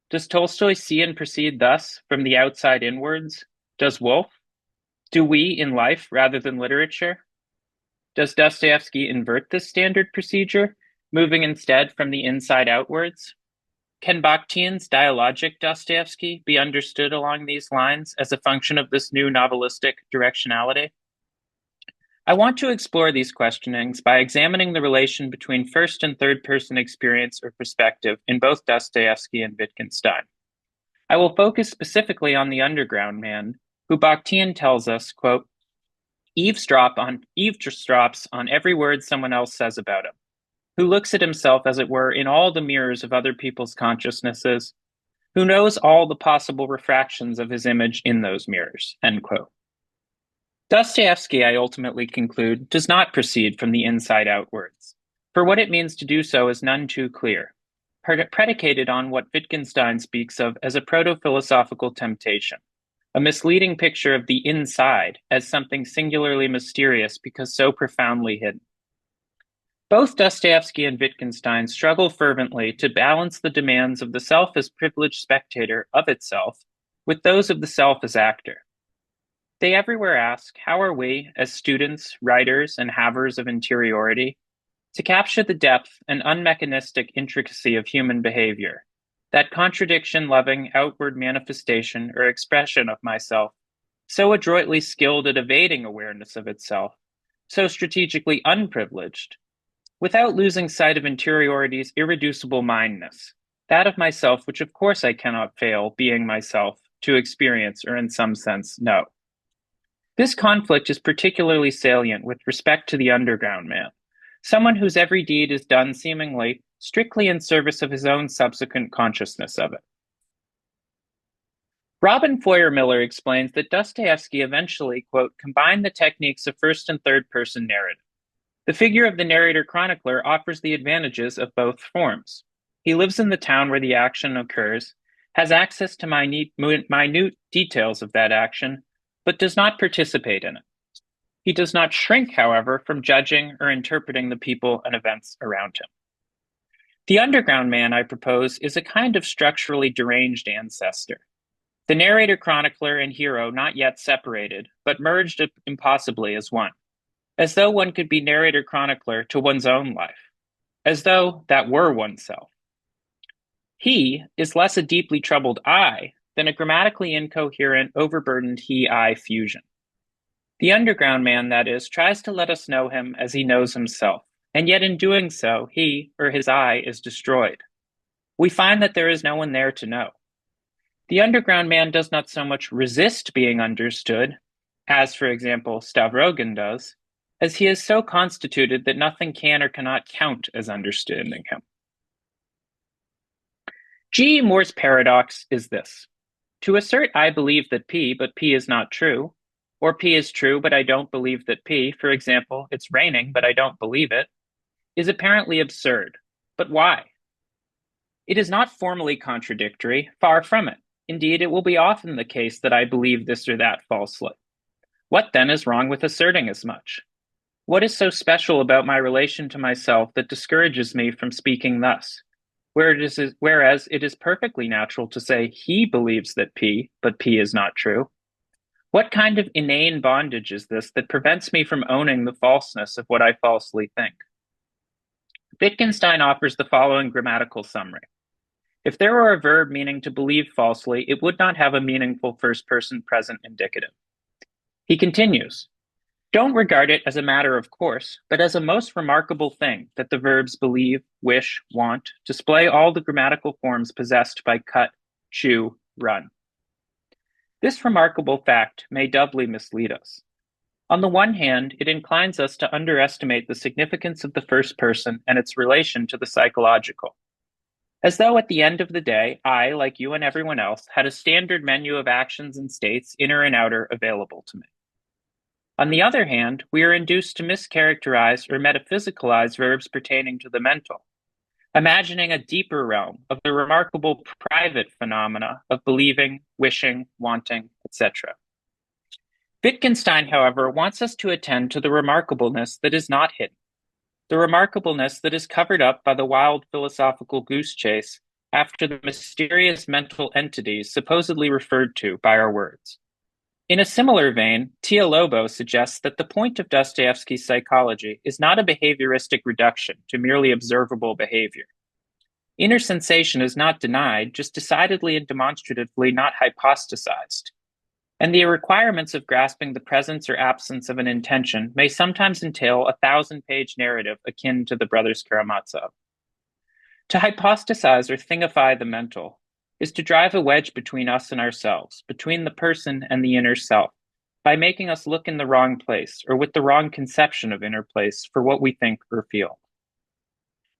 Does Tolstoy see and proceed thus, from the outside inwards? Does Woolf? Do we in life rather than literature? Does Dostoevsky invert this standard procedure, moving instead from the inside outwards? Can Bakhtin's dialogic Dostoevsky be understood along these lines as a function of this new novelistic directionality? I want to explore these questionings by examining the relation between first and third person experience or perspective in both Dostoevsky and Wittgenstein. I will focus specifically on the underground man, who Bakhtin tells us, quote, eavesdrops on every word someone else says about him, who looks at himself, as it were, in all the mirrors of other people's consciousnesses, who knows all the possible refractions of his image in those mirrors, end quote. Dostoevsky, I ultimately conclude, does not proceed from the inside outwards, for what it means to do so is none too clear, predicated on what Wittgenstein speaks of as a proto-philosophical temptation, a misleading picture of the inside as something singularly mysterious because so profoundly hidden. Both Dostoevsky and Wittgenstein struggle fervently to balance the demands of the self as privileged spectator of itself with those of the self as actor. They everywhere ask, how are we, as students, writers, and havers of interiority, to capture the depth and unmechanistic intricacy of human behavior, that contradiction-loving outward manifestation or expression of myself, so adroitly skilled at evading awareness of itself, so strategically unprivileged, without losing sight of interiority's irreducible mindness, that of myself which of course I cannot fail, being myself, to experience or in some sense know. This conflict is particularly salient with respect to the underground man, someone whose every deed is done seemingly strictly in service of his own subsequent consciousness of it. Robin Foyer Miller explains that Dostoevsky eventually, quote, combined the techniques of first and third person narrative. The figure of the narrator-chronicler offers the advantages of both forms. He lives in the town where the action occurs, has access to minute details of that action, but does not participate in it. He does not shrink, however, from judging or interpreting the people and events around him. The underground man, I propose, is a kind of structurally deranged ancestor. The narrator-chronicler and hero not yet separated, but merged impossibly as one, as though one could be narrator-chronicler to one's own life, as though that were oneself. He is less a deeply troubled I than a grammatically incoherent, overburdened he-I fusion. The underground man, that is, tries to let us know him as he knows himself, and yet in doing so, he, or his I, is destroyed. We find that there is no one there to know. The underground man does not so much resist being understood, as, for example, Stavrogin does, as he is so constituted that nothing can or cannot count as understanding him. G. E. Moore's paradox is this. To assert I believe that P, but P is not true, or P is true, but I don't believe that P, for example, it's raining, but I don't believe it, is apparently absurd. But why? It is not formally contradictory, far from it. Indeed, it will be often the case that I believe this or that falsely. What then is wrong with asserting as much? What is so special about my relation to myself that discourages me from speaking thus? Whereas it is perfectly natural to say he believes that P, but P is not true. What kind of inane bondage is this that prevents me from owning the falseness of what I falsely think? Wittgenstein offers the following grammatical summary. If there were a verb meaning to believe falsely, it would not have a meaningful first-person present indicative. He continues, don't regard it as a matter of course, but as a most remarkable thing that the verbs believe, wish, want display all the grammatical forms possessed by cut, chew, run. This remarkable fact may doubly mislead us. On the one hand, it inclines us to underestimate the significance of the first person and its relation to the psychological. As though at the end of the day, I, like you and everyone else, had a standard menu of actions and states, inner and outer, available to me. On the other hand, we are induced to mischaracterize or metaphysicalize verbs pertaining to the mental, imagining a deeper realm of the remarkable private phenomena of believing, wishing, wanting, etc. Wittgenstein, however, wants us to attend to the remarkableness that is not hidden, the remarkableness that is covered up by the wild philosophical goose chase after the mysterious mental entities supposedly referred to by our words. In a similar vein, Tia Lobo suggests that the point of Dostoevsky's psychology is not a behavioristic reduction to merely observable behavior. Inner sensation is not denied, just decidedly and demonstratively not hypostasized. And the requirements of grasping the presence or absence of an intention may sometimes entail a 1,000-page narrative akin to the Brothers Karamazov. To hypostasize or thingify the mental is to drive a wedge between us and ourselves, between the person and the inner self, by making us look in the wrong place or with the wrong conception of inner place for what we think or feel.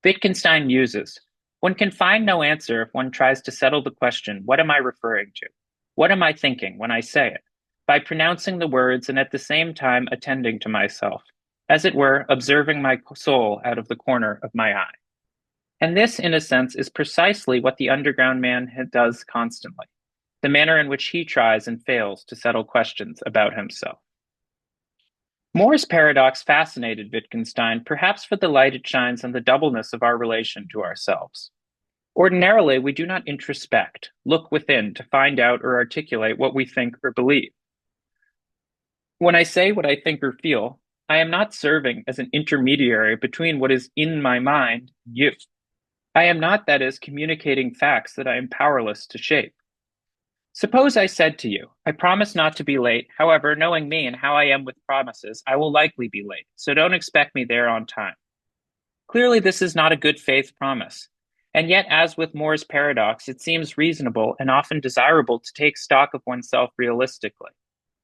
Wittgenstein muses, one can find no answer if one tries to settle the question, what am I referring to? What am I thinking when I say it? by pronouncing the words and at the same time attending to myself, as it were, observing my soul out of the corner of my eye. And this, in a sense, is precisely what the underground man does constantly, the manner in which he tries and fails to settle questions about himself. Moore's paradox fascinated Wittgenstein, perhaps for the light it shines on the doubleness of our relation to ourselves. Ordinarily, we do not introspect, look within to find out or articulate what we think or believe. When I say what I think or feel, I am not serving as an intermediary between what is in my mind and you. I am not, that is, communicating facts that I am powerless to shape. Suppose I said to you, I promise not to be late. However, knowing me and how I am with promises, I will likely be late, so don't expect me there on time. Clearly, this is not a good faith promise. And yet, as with Moore's paradox, it seems reasonable and often desirable to take stock of oneself realistically,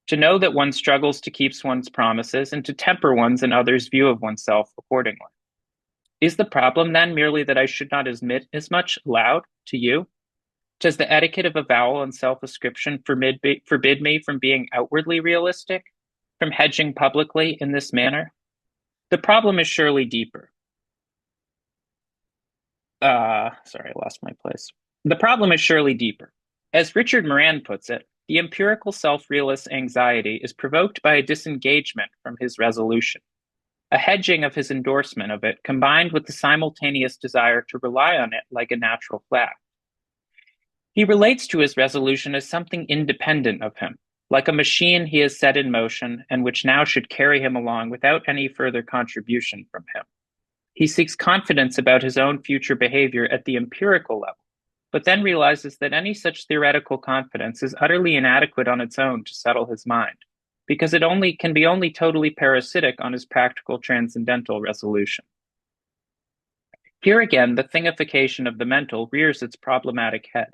to know that one struggles to keep one's promises and to temper one's and others' view of oneself accordingly. Is the problem then merely that I should not admit as much aloud to you? Does the etiquette of avowal and self-ascription forbid me from being outwardly realistic, from hedging publicly in this manner? The problem is surely deeper. Sorry, I lost my place. The problem is surely deeper. As Richard Moran puts it, the empirical self-realist anxiety is provoked by a disengagement from his resolution, a hedging of his endorsement of it combined with the simultaneous desire to rely on it like a natural fact. He relates to his resolution as something independent of him, like a machine he has set in motion and which now should carry him along without any further contribution from him. He seeks confidence about his own future behavior at the empirical level, but then realizes that any such theoretical confidence is utterly inadequate on its own to settle his mind, because it can be only totally parasitic on his practical transcendental resolution. Here again, the thingification of the mental rears its problematic head.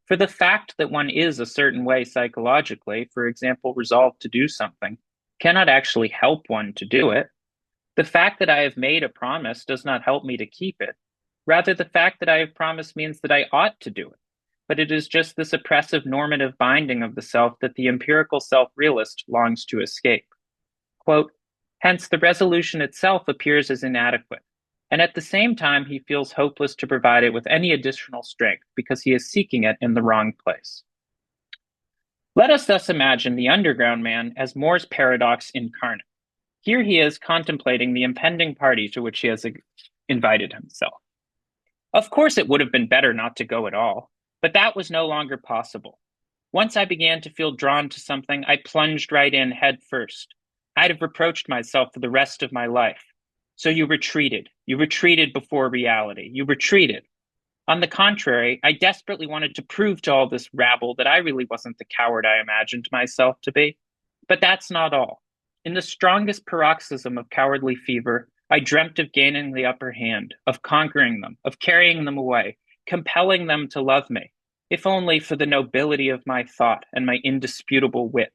For the fact that one is a certain way psychologically, for example, resolved to do something, cannot actually help one to do it. The fact that I have made a promise does not help me to keep it. Rather, the fact that I have promised means that I ought to do it. But it is just this oppressive normative binding of the self that the empirical self-realist longs to escape. Quote, hence, the resolution itself appears as inadequate, and at the same time he feels hopeless to provide it with any additional strength because he is seeking it in the wrong place. Let us thus imagine the underground man as Moore's paradox incarnate. Here he is contemplating the impending party to which he has invited himself. Of course, it would have been better not to go at all, but that was no longer possible. Once I began to feel drawn to something, I plunged right in head first. I'd have reproached myself for the rest of my life. So you retreated. You retreated before reality. You retreated. On the contrary, I desperately wanted to prove to all this rabble that I really wasn't the coward I imagined myself to be. But that's not all. In the strongest paroxysm of cowardly fever, I dreamt of gaining the upper hand, of conquering them, of carrying them away, compelling them to love me, if only for the nobility of my thought and my indisputable wit.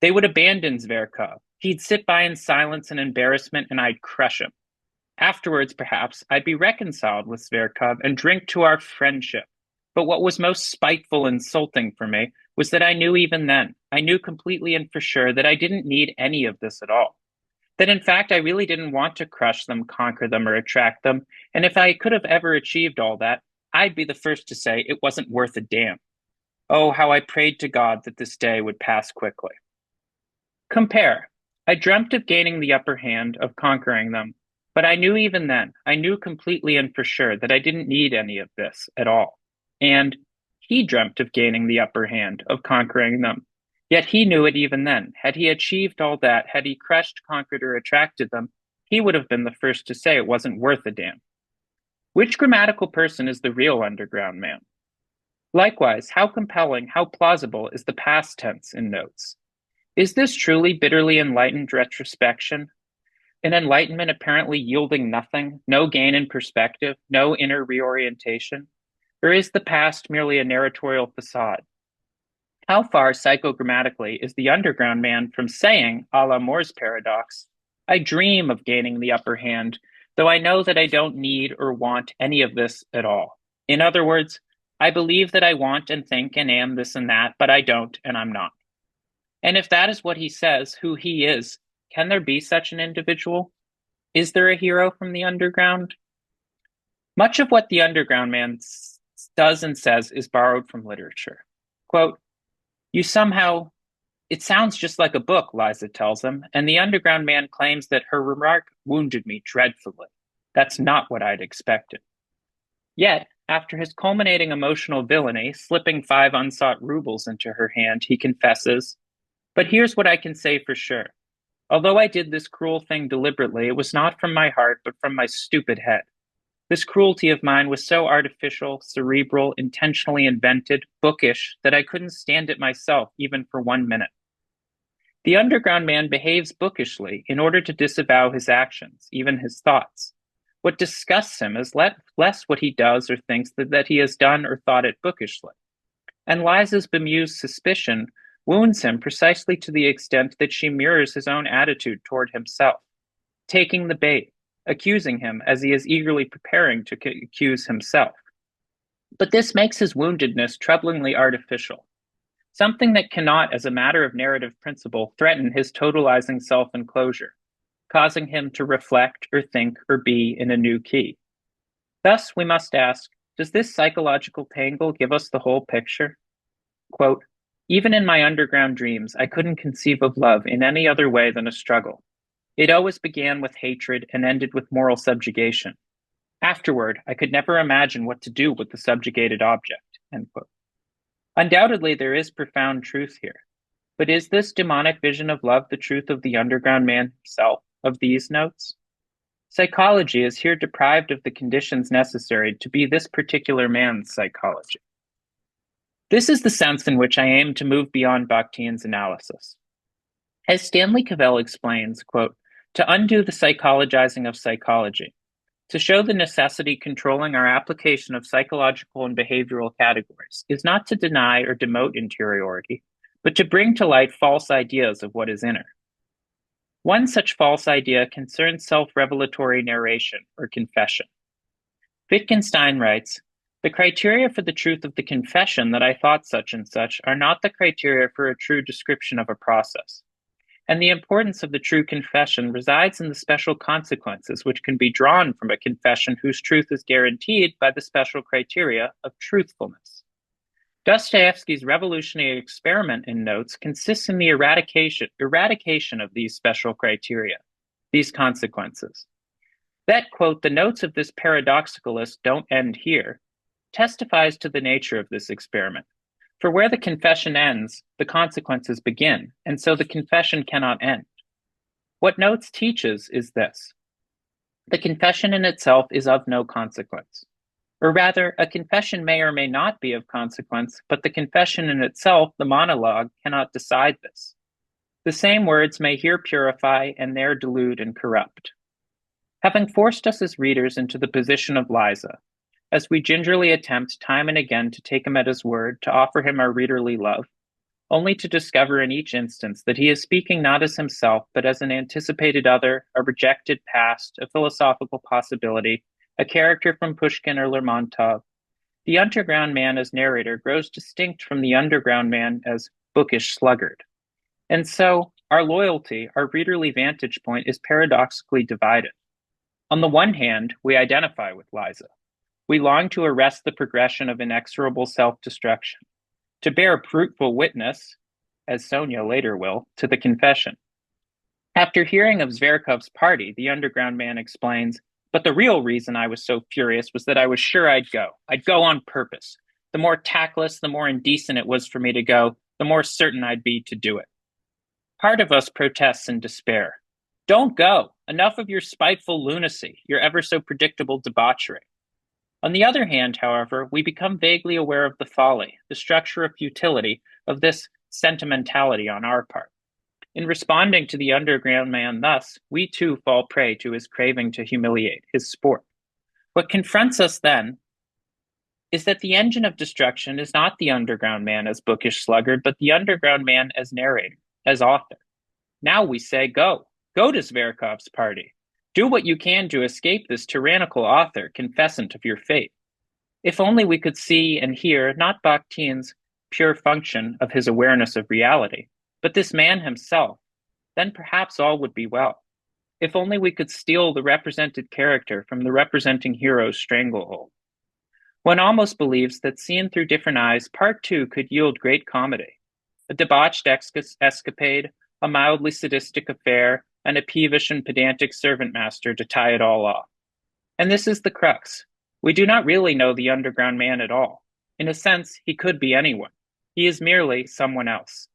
They would abandon Zverkov. He'd sit by in silence and embarrassment, and I'd crush him. Afterwards, perhaps, I'd be reconciled with Zverkov and drink to our friendship. But what was most spiteful and insulting for me was that I knew even then, I knew completely and for sure that I didn't need any of this at all. That in fact, I really didn't want to crush them, conquer them, or attract them. And if I could have ever achieved all that, I'd be the first to say it wasn't worth a damn. Oh, how I prayed to God that this day would pass quickly. Compare. I dreamt of gaining the upper hand, of conquering them. But I knew even then, I knew completely and for sure that I didn't need any of this at all. And he dreamt of gaining the upper hand, of conquering them. Yet he knew it even then. Had he achieved all that, had he crushed, conquered, or attracted them, he would have been the first to say it wasn't worth a damn. Which grammatical person is the real underground man? Likewise, how compelling, how plausible is the past tense in notes? Is this truly bitterly enlightened retrospection? An enlightenment apparently yielding nothing, no gain in perspective, no inner reorientation? Or is the past merely a narratorial facade? How far psychogrammatically is the underground man from saying, a la Moore's paradox, I dream of gaining the upper hand, though I know that I don't need or want any of this at all? In other words, I believe that I want and think and am this and that, but I don't and I'm not. And if that is what he says, who he is, can there be such an individual? Is there a hero from the underground? Much of what the underground man does and says is borrowed from literature. Quote, it sounds just like a book, Liza tells him, and the underground man claims that her remark wounded me dreadfully. That's not what I'd expected. Yet, after his culminating emotional villainy, slipping 5 unsought rubles into her hand, he confesses, but here's what I can say for sure. Although I did this cruel thing deliberately, it was not from my heart, but from my stupid head. This cruelty of mine was so artificial, cerebral, intentionally invented, bookish, that I couldn't stand it myself, even for 1 minute. The underground man behaves bookishly in order to disavow his actions, even his thoughts. What disgusts him is less what he does or thinks that he has done or thought it bookishly. And Liza's bemused suspicion wounds him precisely to the extent that she mirrors his own attitude toward himself, taking the bait, accusing him as he is eagerly preparing to accuse himself. But this makes his woundedness troublingly artificial, something that cannot, as a matter of narrative principle, threaten his totalizing self-enclosure, causing him to reflect or think or be in a new key. Thus, we must ask, does this psychological tangle give us the whole picture? Quote, even in my underground dreams, I couldn't conceive of love in any other way than a struggle. It always began with hatred and ended with moral subjugation. Afterward, I could never imagine what to do with the subjugated object. End quote. Undoubtedly, there is profound truth here. But is this demonic vision of love the truth of the underground man himself, of these notes? Psychology is here deprived of the conditions necessary to be this particular man's psychology. This is the sense in which I aim to move beyond Bakhtin's analysis. As Stanley Cavell explains, quote, to undo the psychologizing of psychology, to show the necessity controlling our application of psychological and behavioral categories is not to deny or demote interiority, but to bring to light false ideas of what is inner. One such false idea concerns self-revelatory narration or confession. Wittgenstein writes, the criteria for the truth of the confession that I thought such and such are not the criteria for a true description of a process. And the importance of the true confession resides in the special consequences which can be drawn from a confession whose truth is guaranteed by the special criteria of truthfulness. Dostoevsky's revolutionary experiment in Notes consists in the eradication of these special criteria, these consequences. That, quote, the notes of this paradoxicalist don't end here, testifies to the nature of this experiment. For where the confession ends, the consequences begin, and so the confession cannot end. What Notes teaches is this. The confession in itself is of no consequence. Or rather, a confession may or may not be of consequence, but the confession in itself, the monologue, cannot decide this. The same words may here purify and there delude and corrupt. Having forced us as readers into the position of Liza, as we gingerly attempt time and again to take him at his word, to offer him our readerly love, only to discover in each instance that he is speaking not as himself, but as an anticipated other, a rejected past, a philosophical possibility, a character from Pushkin or Lermontov. The underground man as narrator grows distinct from the underground man as bookish sluggard. And so, our loyalty, our readerly vantage point is paradoxically divided. On the one hand, we identify with Liza. We long to arrest the progression of inexorable self-destruction, to bear fruitful witness, as Sonia later will, to the confession. After hearing of Zverkov's party, the underground man explains, but the real reason I was so furious was that I was sure I'd go. I'd go on purpose. The more tactless, the more indecent it was for me to go, the more certain I'd be to do it. Part of us protests in despair. Don't go. Enough of your spiteful lunacy, your ever so predictable debauchery. On the other hand, however, we become vaguely aware of the folly, the structure of futility of this sentimentality on our part. In responding to the underground man thus, we too fall prey to his craving to humiliate, his sport. What confronts us then is that the engine of destruction is not the underground man as bookish sluggard, but the underground man as narrator, as author. Now we say, go to Zverkov's party. Do what you can to escape this tyrannical author, confessant of your fate. If only we could see and hear not Bakhtin's pure function of his awareness of reality, but this man himself, then perhaps all would be well. If only we could steal the represented character from the representing hero's stranglehold. One almost believes that seen through different eyes, part 2 could yield great comedy. A debauched escapade, a mildly sadistic affair, and a peevish and pedantic servant master to tie it all off. And this is the crux. We do not really know the underground man at all. In a sense, he could be anyone. He is merely someone else.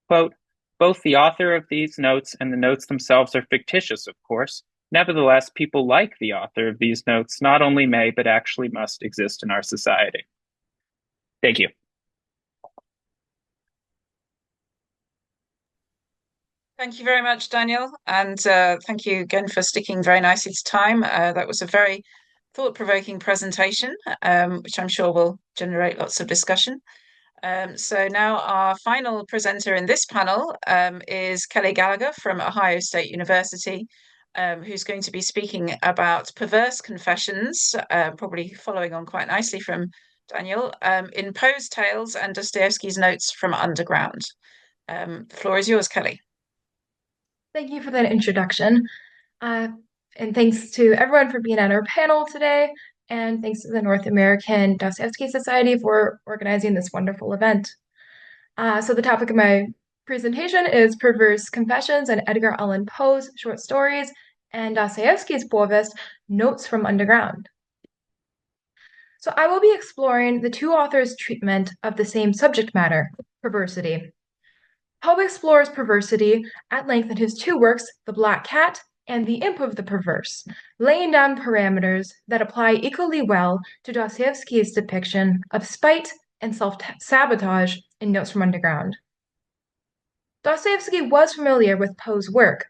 Quote, both the author of these notes and the notes themselves are fictitious, of course. Nevertheless, people like the author of these notes not only may, but actually must exist in our society. Thank you. Thank you very much, Daniel. And thank you again for sticking very nicely to time. That was a very thought-provoking presentation, which I'm sure will generate lots of discussion. So now our final presenter in this panel is Kelly Gallagher from Ohio State University, who's going to be speaking about perverse confessions, probably following on quite nicely from Daniel, in Poe's Tales and Dostoevsky's Notes from Underground. The floor is yours, Kelly. Thank you for that introduction. And thanks to everyone for being on our panel today. And thanks to the North American Dostoevsky Society for organizing this wonderful event. So the topic of my presentation is Perverse Confessions and Edgar Allan Poe's short stories and Dostoevsky's povest, Notes from Underground. So I will be exploring the two authors' treatment of the same subject matter, perversity. Poe explores perversity at length in his two works, The Black Cat and The Imp of the Perverse, laying down parameters that apply equally well to Dostoevsky's depiction of spite and self-sabotage in Notes from Underground. Dostoevsky was familiar with Poe's work,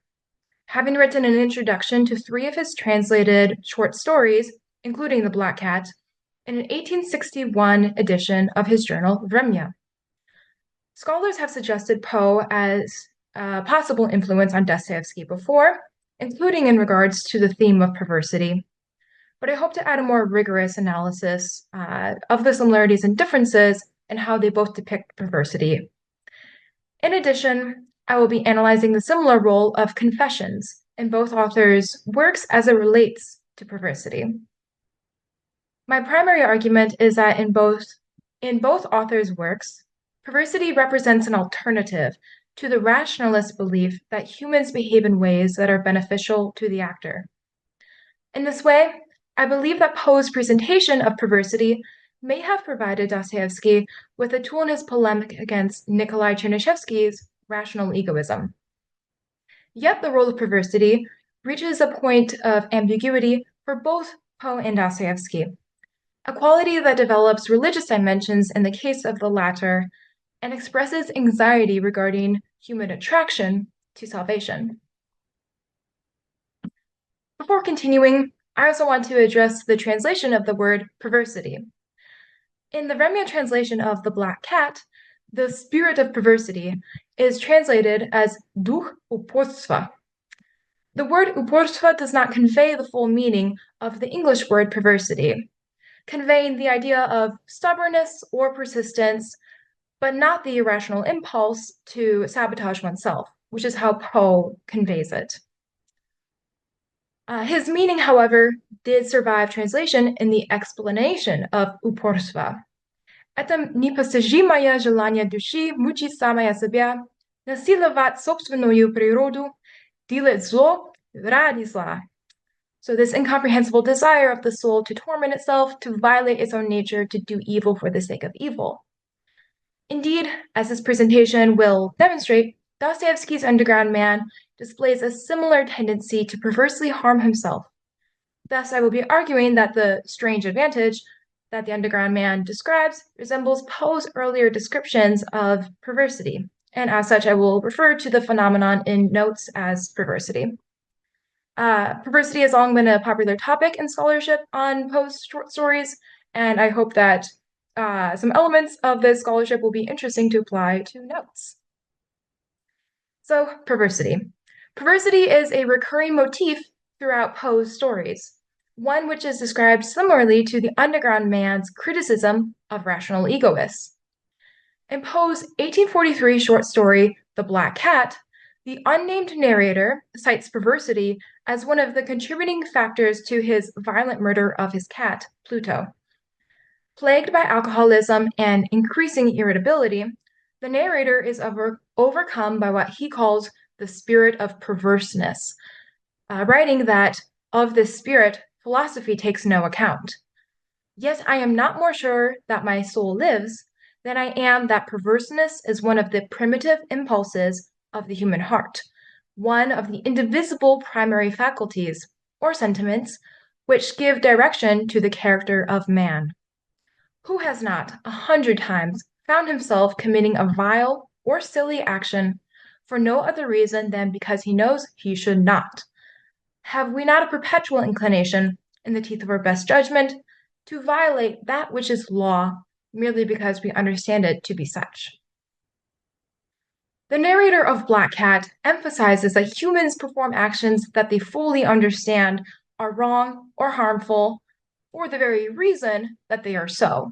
having written an introduction to 3 of his translated short stories, including The Black Cat, in an 1861 edition of his journal Vremya. Scholars have suggested Poe as a possible influence on Dostoevsky before, including in regards to the theme of perversity. But I hope to add a more rigorous analysis of the similarities and differences and how they both depict perversity. In addition, I will be analyzing the similar role of confessions in both authors' works as it relates to perversity. My primary argument is that in both authors' works, perversity represents an alternative to the rationalist belief that humans behave in ways that are beneficial to the actor. In this way, I believe that Poe's presentation of perversity may have provided Dostoevsky with a tool in his polemic against Nikolai Chernyshevsky's rational egoism. Yet the role of perversity reaches a point of ambiguity for both Poe and Dostoevsky, a quality that develops religious dimensions in the case of the latter and expresses anxiety regarding human attraction to salvation. Before continuing, I also want to address the translation of the word perversity. In the Vremya translation of The Black Cat, the spirit of perversity is translated as duch uporstwa. The word uporstwa does not convey the full meaning of the English word perversity, conveying the idea of stubbornness or persistence, but not the irrational impulse to sabotage oneself, which is how Poe conveys it. His meaning, however, did survive translation in the explanation of uporstwa. Это не постижимое желание души мучить самое себя, насиловать собственную природу, делать зло ради зла. So this incomprehensible desire of the soul to torment itself, to violate its own nature, to do evil for the sake of evil. Indeed, as this presentation will demonstrate, Dostoevsky's underground man displays a similar tendency to perversely harm himself. Thus, I will be arguing that the strange advantage that the underground man describes resembles Poe's earlier descriptions of perversity, and as such, I will refer to the phenomenon in Notes as perversity. Perversity has long been a popular topic in scholarship on Poe's short stories, and I hope that some elements of this scholarship will be interesting to apply to Notes. So, perversity. Perversity is a recurring motif throughout Poe's stories, one which is described similarly to the underground man's criticism of rational egoists. In Poe's 1843 short story, The Black Cat, the unnamed narrator cites perversity as one of the contributing factors to his violent murder of his cat, Pluto. Plagued by alcoholism and increasing irritability, the narrator is overcome by what he calls the spirit of perverseness, writing that of this spirit, philosophy takes no account. Yet I am not more sure that my soul lives than I am that perverseness is one of the primitive impulses of the human heart, one of the indivisible primary faculties, or sentiments, which give direction to the character of man. Who has not 100 times found himself committing a vile or silly action for no other reason than because he knows he should not? Have we not a perpetual inclination, in the teeth of our best judgment, to violate that which is law merely because we understand it to be such? The narrator of Black Cat emphasizes that humans perform actions that they fully understand are wrong or harmful for the very reason that they are so.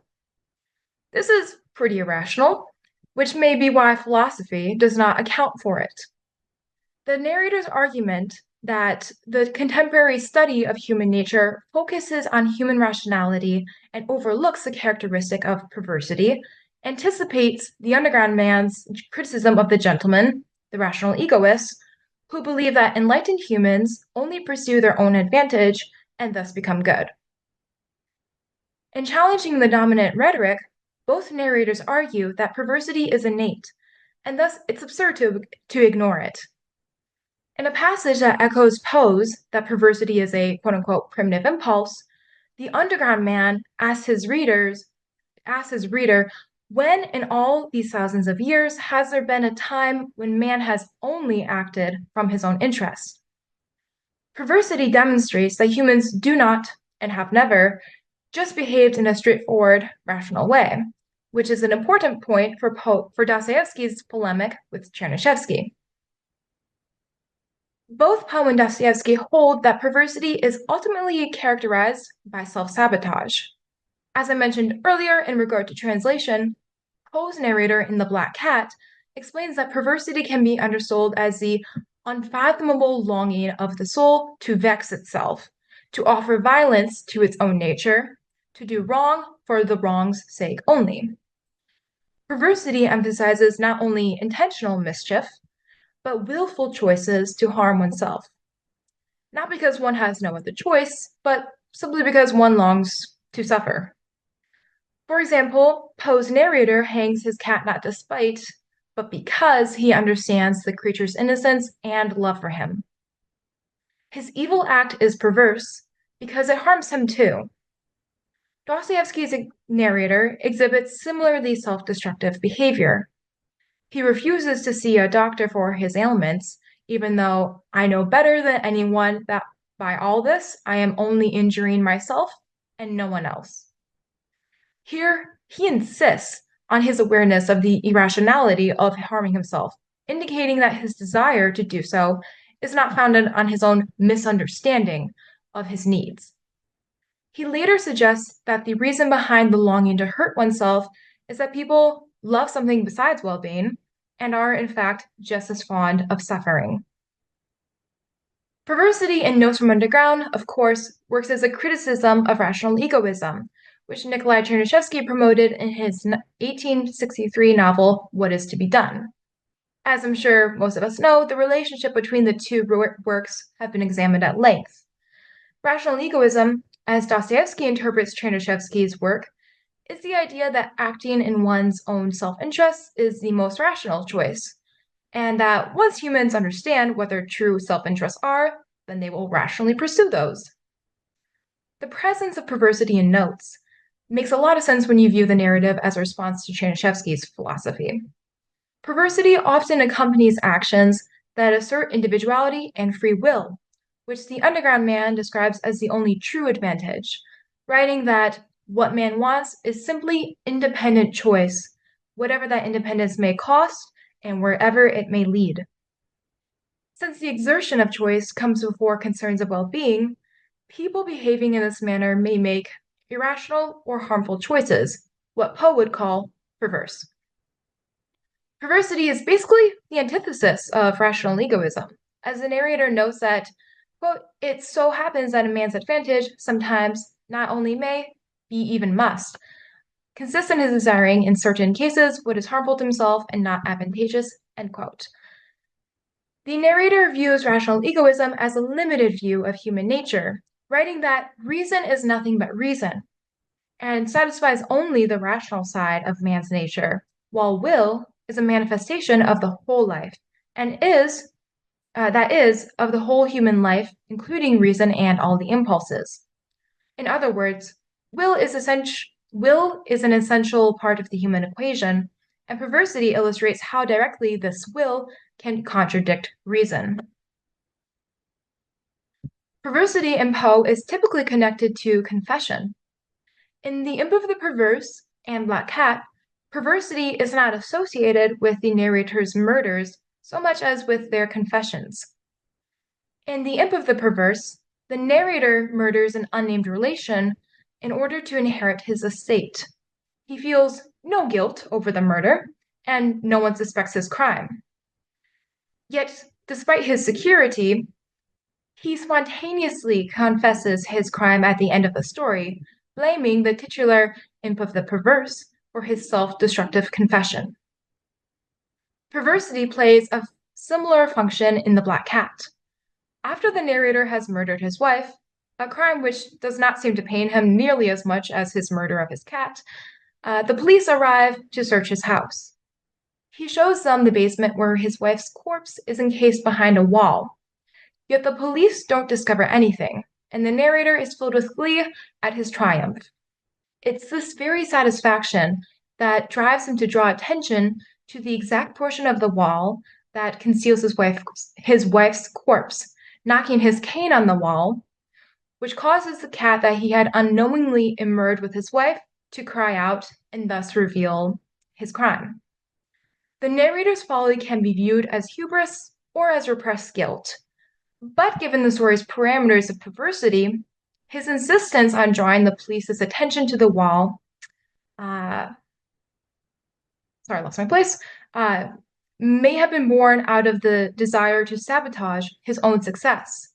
This is pretty irrational, which may be why philosophy does not account for it. The narrator's argument that the contemporary study of human nature focuses on human rationality and overlooks the characteristic of perversity anticipates the underground man's criticism of the gentleman, the rational egoists, who believe that enlightened humans only pursue their own advantage and thus become good. In challenging the dominant rhetoric, both narrators argue that perversity is innate, and thus it's absurd to ignore it. In a passage that echoes Poe's, that perversity is a quote-unquote primitive impulse, the underground man asks his reader, when in all these thousands of years has there been a time when man has only acted from his own interest? Perversity demonstrates that humans do not, and have never, just behaved in a straightforward, rational way, which is an important point for Dostoevsky's polemic with Chernyshevsky. Both Poe and Dostoevsky hold that perversity is ultimately characterized by self-sabotage. As I mentioned earlier in regard to translation, Poe's narrator in The Black Cat explains that perversity can be understood as the unfathomable longing of the soul to vex itself, to offer violence to its own nature, to do wrong for the wrong's sake only. Perversity emphasizes not only intentional mischief, but willful choices to harm oneself. Not because one has no other choice, but simply because one longs to suffer. For example, Poe's narrator hangs his cat not despite, but because he understands the creature's innocence and love for him. His evil act is perverse because it harms him too. Dostoevsky's narrator exhibits similarly self-destructive behavior. He refuses to see a doctor for his ailments, even though I know better than anyone that by all this I am only injuring myself and no one else. Here, he insists on his awareness of the irrationality of harming himself, indicating that his desire to do so is not founded on his own misunderstanding of his needs. He later suggests that the reason behind the longing to hurt oneself is that people love something besides well-being and are, in fact, just as fond of suffering. Perversity in Notes from Underground, of course, works as a criticism of rational egoism, which Nikolai Chernyshevsky promoted in his 1863 novel, What Is to Be Done. As I'm sure most of us know, the relationship between the two works have been examined at length. Rational egoism, as Dostoevsky interprets Chernyshevsky's work, is the idea that acting in one's own self-interest is the most rational choice, and that once humans understand what their true self-interests are, then they will rationally pursue those. The presence of perversity in Notes makes a lot of sense when you view the narrative as a response to Chernyshevsky's philosophy. Perversity often accompanies actions that assert individuality and free will, which the underground man describes as the only true advantage, writing that what man wants is simply independent choice, whatever that independence may cost and wherever it may lead. Since the exertion of choice comes before concerns of well-being, people behaving in this manner may make irrational or harmful choices, what Poe would call perverse. Perversity is basically the antithesis of rational egoism, as the narrator notes that, quote, it so happens that a man's advantage sometimes not only may, be even must, consist in his desiring in certain cases what is harmful to himself and not advantageous, end quote. The narrator views rational egoism as a limited view of human nature, writing that reason is nothing but reason, and satisfies only the rational side of man's nature, while will is a manifestation of the whole life, and that is, of the whole human life, including reason and all the impulses. In other words, will is an essential part of the human equation, and perversity illustrates how directly this will can contradict reason. Perversity in Poe is typically connected to confession. In The Imp of the Perverse and Black Cat, perversity is not associated with the narrator's murders so much as with their confessions. In The Imp of the Perverse, the narrator murders an unnamed relation in order to inherit his estate. He feels no guilt over the murder, and no one suspects his crime. Yet, despite his security, he spontaneously confesses his crime at the end of the story, blaming the titular Imp of the Perverse for his self-destructive confession. Perversity plays a similar function in The Black Cat. After the narrator has murdered his wife, a crime which does not seem to pain him nearly as much as his murder of his cat, the police arrive to search his house. He shows them the basement where his wife's corpse is encased behind a wall. Yet the police don't discover anything, and the narrator is filled with glee at his triumph. It's this very satisfaction that drives him to draw attention to the exact portion of the wall that conceals his wife's corpse, knocking his cane on the wall, which causes the cat that he had unknowingly immured with his wife to cry out and thus reveal his crime. The narrator's folly can be viewed as hubris or as repressed guilt. But given the story's parameters of perversity, his insistence on drawing the police's attention to the wall, may have been born out of the desire to sabotage his own success.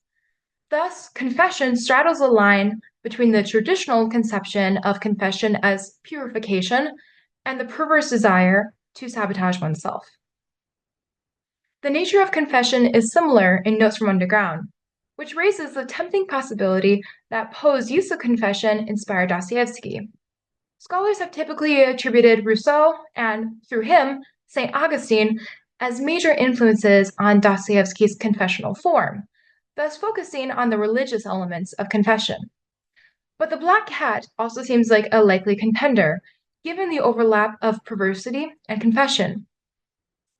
Thus, confession straddles a line between the traditional conception of confession as purification and the perverse desire to sabotage oneself. The nature of confession is similar in Notes from Underground, which raises the tempting possibility that Poe's use of confession inspired Dostoevsky. Scholars have typically attributed Rousseau and, through him, St. Augustine as major influences on Dostoevsky's confessional form, thus focusing on the religious elements of confession. But The Black Cat also seems like a likely contender, given the overlap of perversity and confession.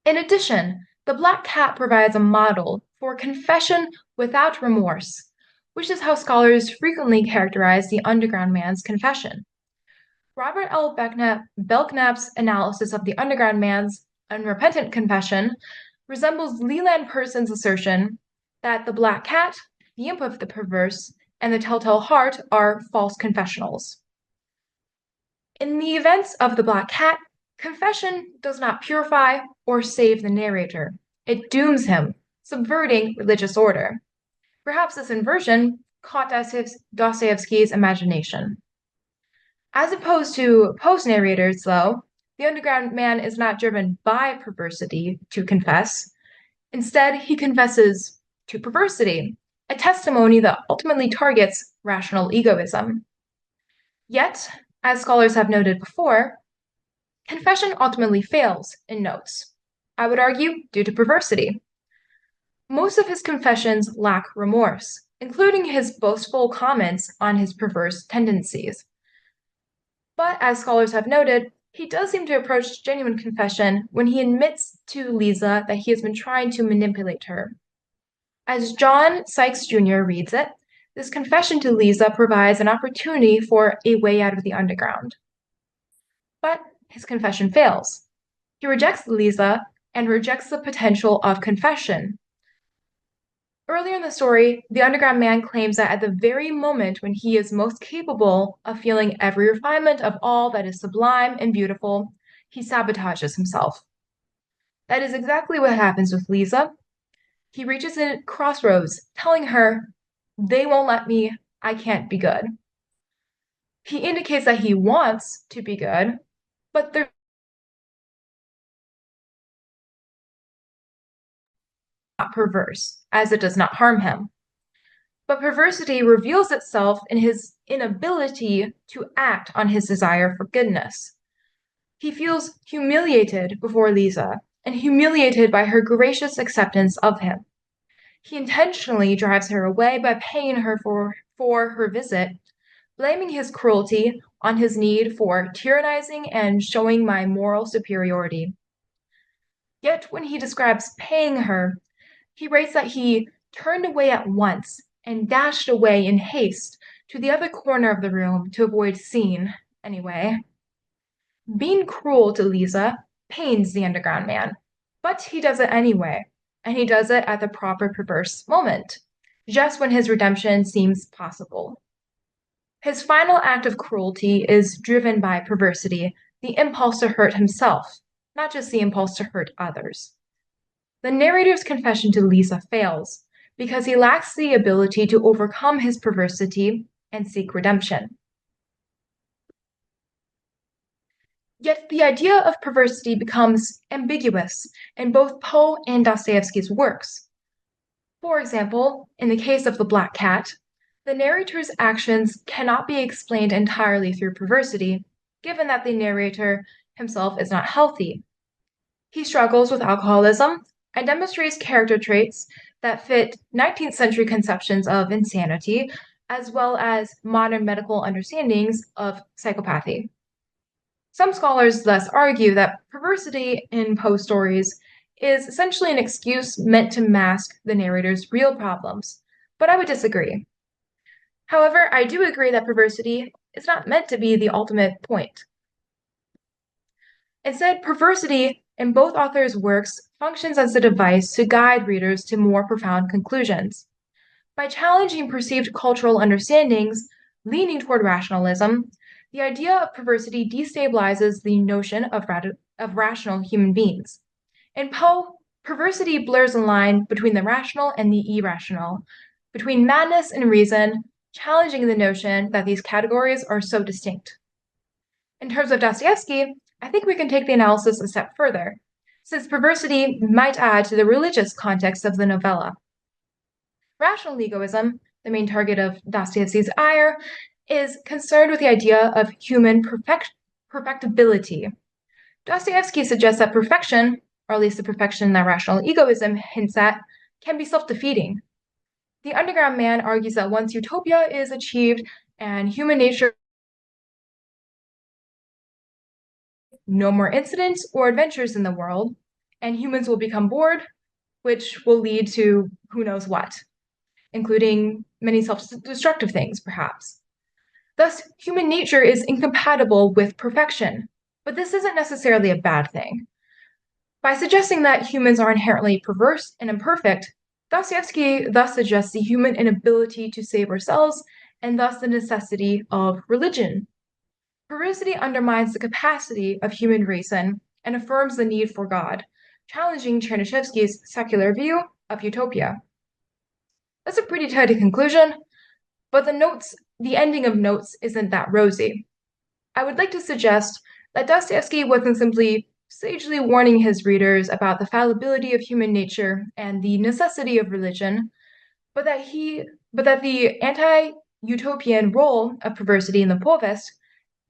In addition, The Black Cat provides a model for confession without remorse, which is how scholars frequently characterize the Underground Man's confession. Robert L. Belknap's analysis of the Underground Man's unrepentant confession resembles Leland Person's assertion that The Black Cat, The Imp of the Perverse, and The Telltale Heart are false confessionals. In the events of The Black Cat, confession does not purify or save the narrator. It dooms him, subverting religious order. Perhaps this inversion caught Dostoevsky's imagination. As opposed to Poe's narrators, though, the Underground Man is not driven by perversity to confess. Instead, he confesses to perversity, a testimony that ultimately targets rational egoism. Yet, as scholars have noted before, confession ultimately fails in Notes. I would argue due to perversity. Most of his confessions lack remorse, including his boastful comments on his perverse tendencies. But as scholars have noted, he does seem to approach genuine confession when he admits to Lisa that he has been trying to manipulate her. As John Sykes Jr. reads it, this confession to Lisa provides an opportunity for a way out of the underground. But his confession fails. He rejects Lisa and rejects the potential of confession. Earlier in the story, the Underground Man claims that at the very moment when he is most capable of feeling every refinement of all that is sublime and beautiful, he sabotages himself. That is exactly what happens with Lisa. He reaches a crossroads, telling her, "They won't let me, I can't be good." He indicates that he wants to be good, but they're not perverse, as it does not harm him. But perversity reveals itself in his inability to act on his desire for goodness. He feels humiliated before Lisa and humiliated by her gracious acceptance of him. He intentionally drives her away by paying her for her visit, blaming his cruelty on his need for tyrannizing and showing my moral superiority. Yet when he describes paying her, he writes that he turned away at once and dashed away in haste to the other corner of the room to avoid seeing, anyway. Being cruel to Lisa pains the underground man, but he does it anyway, and he does it at the proper perverse moment, just when his redemption seems possible. His final act of cruelty is driven by perversity, the impulse to hurt himself, not just the impulse to hurt others. The narrator's confession to Lisa fails because he lacks the ability to overcome his perversity and seek redemption. Yet the idea of perversity becomes ambiguous in both Poe and Dostoevsky's works. For example, in the case of the Black Cat, the narrator's actions cannot be explained entirely through perversity, given that the narrator himself is not healthy. He struggles with alcoholism and demonstrates character traits that fit 19th century conceptions of insanity, as well as modern medical understandings of psychopathy. Some scholars thus argue that perversity in Poe stories is essentially an excuse meant to mask the narrator's real problems, but I would disagree. However, I do agree that perversity is not meant to be the ultimate point. Instead, perversity in both authors' works functions as a device to guide readers to more profound conclusions. By challenging perceived cultural understandings, leaning toward rationalism, the idea of perversity destabilizes the notion of rational human beings. In Poe, perversity blurs the line between the rational and the irrational, between madness and reason, challenging the notion that these categories are so distinct. In terms of Dostoevsky, I think we can take the analysis a step further, since perversity might add to the religious context of the novella. Rational egoism, the main target of Dostoevsky's ire, is concerned with the idea of human perfectibility. Dostoevsky suggests that perfection, or at least the perfection that rational egoism hints at, can be self-defeating. The underground man argues that once utopia is achieved and human nature, no more incidents or adventures in the world, and humans will become bored, which will lead to who knows what, including many self-destructive things, perhaps. Thus, human nature is incompatible with perfection, but this isn't necessarily a bad thing. By suggesting that humans are inherently perverse and imperfect, Dostoevsky thus suggests the human inability to save ourselves and thus the necessity of religion. Perversity undermines the capacity of human reason and affirms the need for God, challenging Chernyshevsky's secular view of utopia. That's a pretty tidy conclusion, but the ending of Notes isn't that rosy. I would like to suggest that Dostoevsky wasn't simply sagely warning his readers about the fallibility of human nature and the necessity of religion, but that the anti-utopian role of perversity in the povest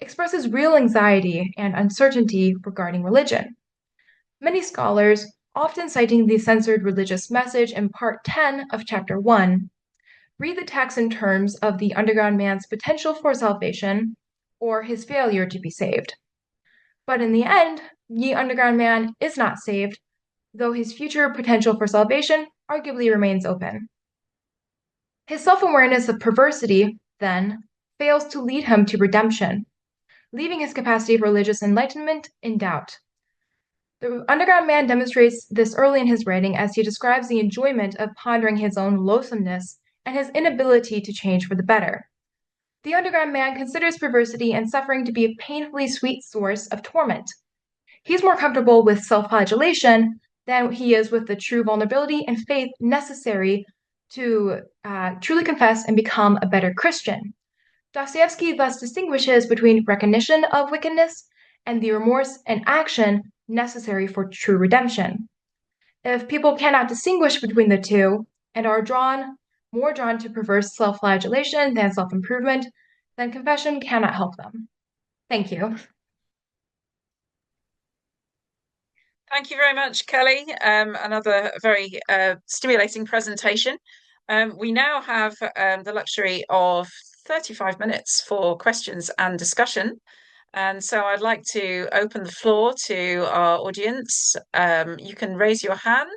expresses real anxiety and uncertainty regarding religion. Many scholars, often citing the censored religious message in part 10 of chapter 1, read the text in terms of the underground man's potential for salvation or his failure to be saved. But in the end, the underground man is not saved, though his future potential for salvation arguably remains open. His self-awareness of perversity, then, fails to lead him to redemption, leaving his capacity for religious enlightenment in doubt. The underground man demonstrates this early in his writing as he describes the enjoyment of pondering his own loathsomeness and his inability to change for the better. The underground man considers perversity and suffering to be a painfully sweet source of torment. He's more comfortable with self-flagellation than he is with the true vulnerability and faith necessary to truly confess and become a better Christian. Dostoevsky thus distinguishes between recognition of wickedness and the remorse and action necessary for true redemption. If people cannot distinguish between the two and are more drawn to perverse self-flagellation than self-improvement, then confession cannot help them. Thank you. Thank you very much, Kelly. Another very stimulating presentation. We now have the luxury of 35 minutes for questions and discussion. And so I'd like to open the floor to our audience. You can raise your hand,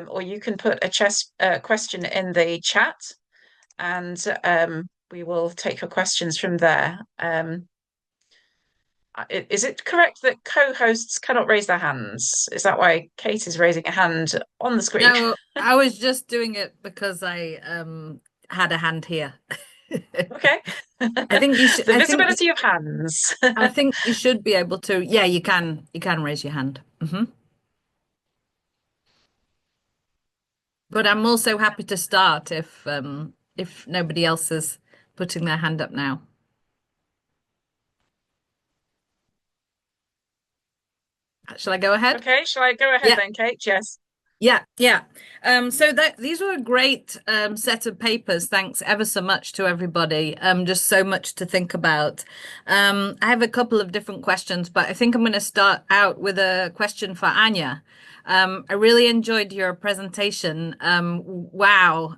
or you can put a question in the chat, and we will take your questions from there. Is it correct that co-hosts cannot raise their hands? Is that why Kate is raising a hand on the screen? No, I was just doing it because I had a hand here. Okay. I think you should. The visibility of hands. I think you should be able to. Yeah, you can. You can raise your hand. But I'm also happy to start if nobody else is putting their hand up now. Shall I go ahead? Okay, shall I go ahead then, Kate? Yes. Yeah. So these were a great set of papers. Thanks ever so much to everybody. Just so much to think about. I have a couple of different questions, but I think I'm going to start out with a question for Anya. I really enjoyed your presentation. Wow,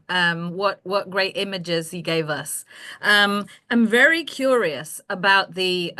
what great images you gave us. I'm very curious about the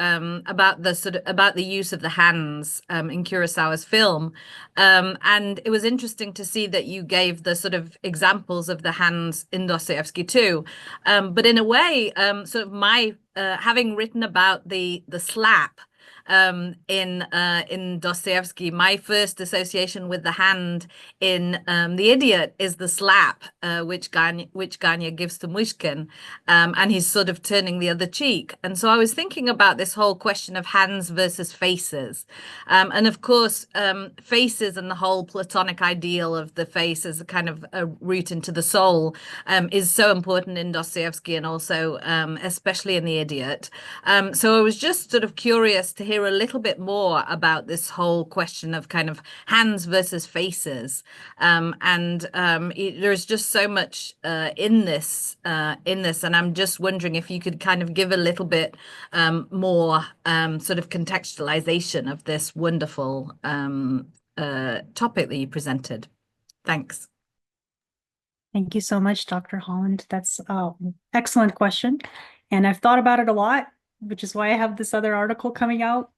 use of the hands in Kurosawa's film, and it was interesting to see that you gave the sort of examples of the hands in Dostoevsky too. But in a way, sort of my having written about the slap in Dostoevsky, my first association with the hand in The Idiot is the slap which Ganya gives to Mushkin, and he's sort of turning the other cheek. And so I was thinking about this whole question of hands versus faces, and of course faces and the whole Platonic ideal of the face as a kind of a route into the soul is so important in Dostoevsky, and also especially in The Idiot. So I was just sort of curious to hear a little bit more about this whole question of kind of hands versus faces, and there's just so much in this, and I'm just wondering if you could kind of give a little bit more sort of contextualization of this wonderful topic that you presented. Thanks. Thank you so much, Dr. Holland. That's an excellent question. And I've thought about it a lot, which is why I have this other article coming out,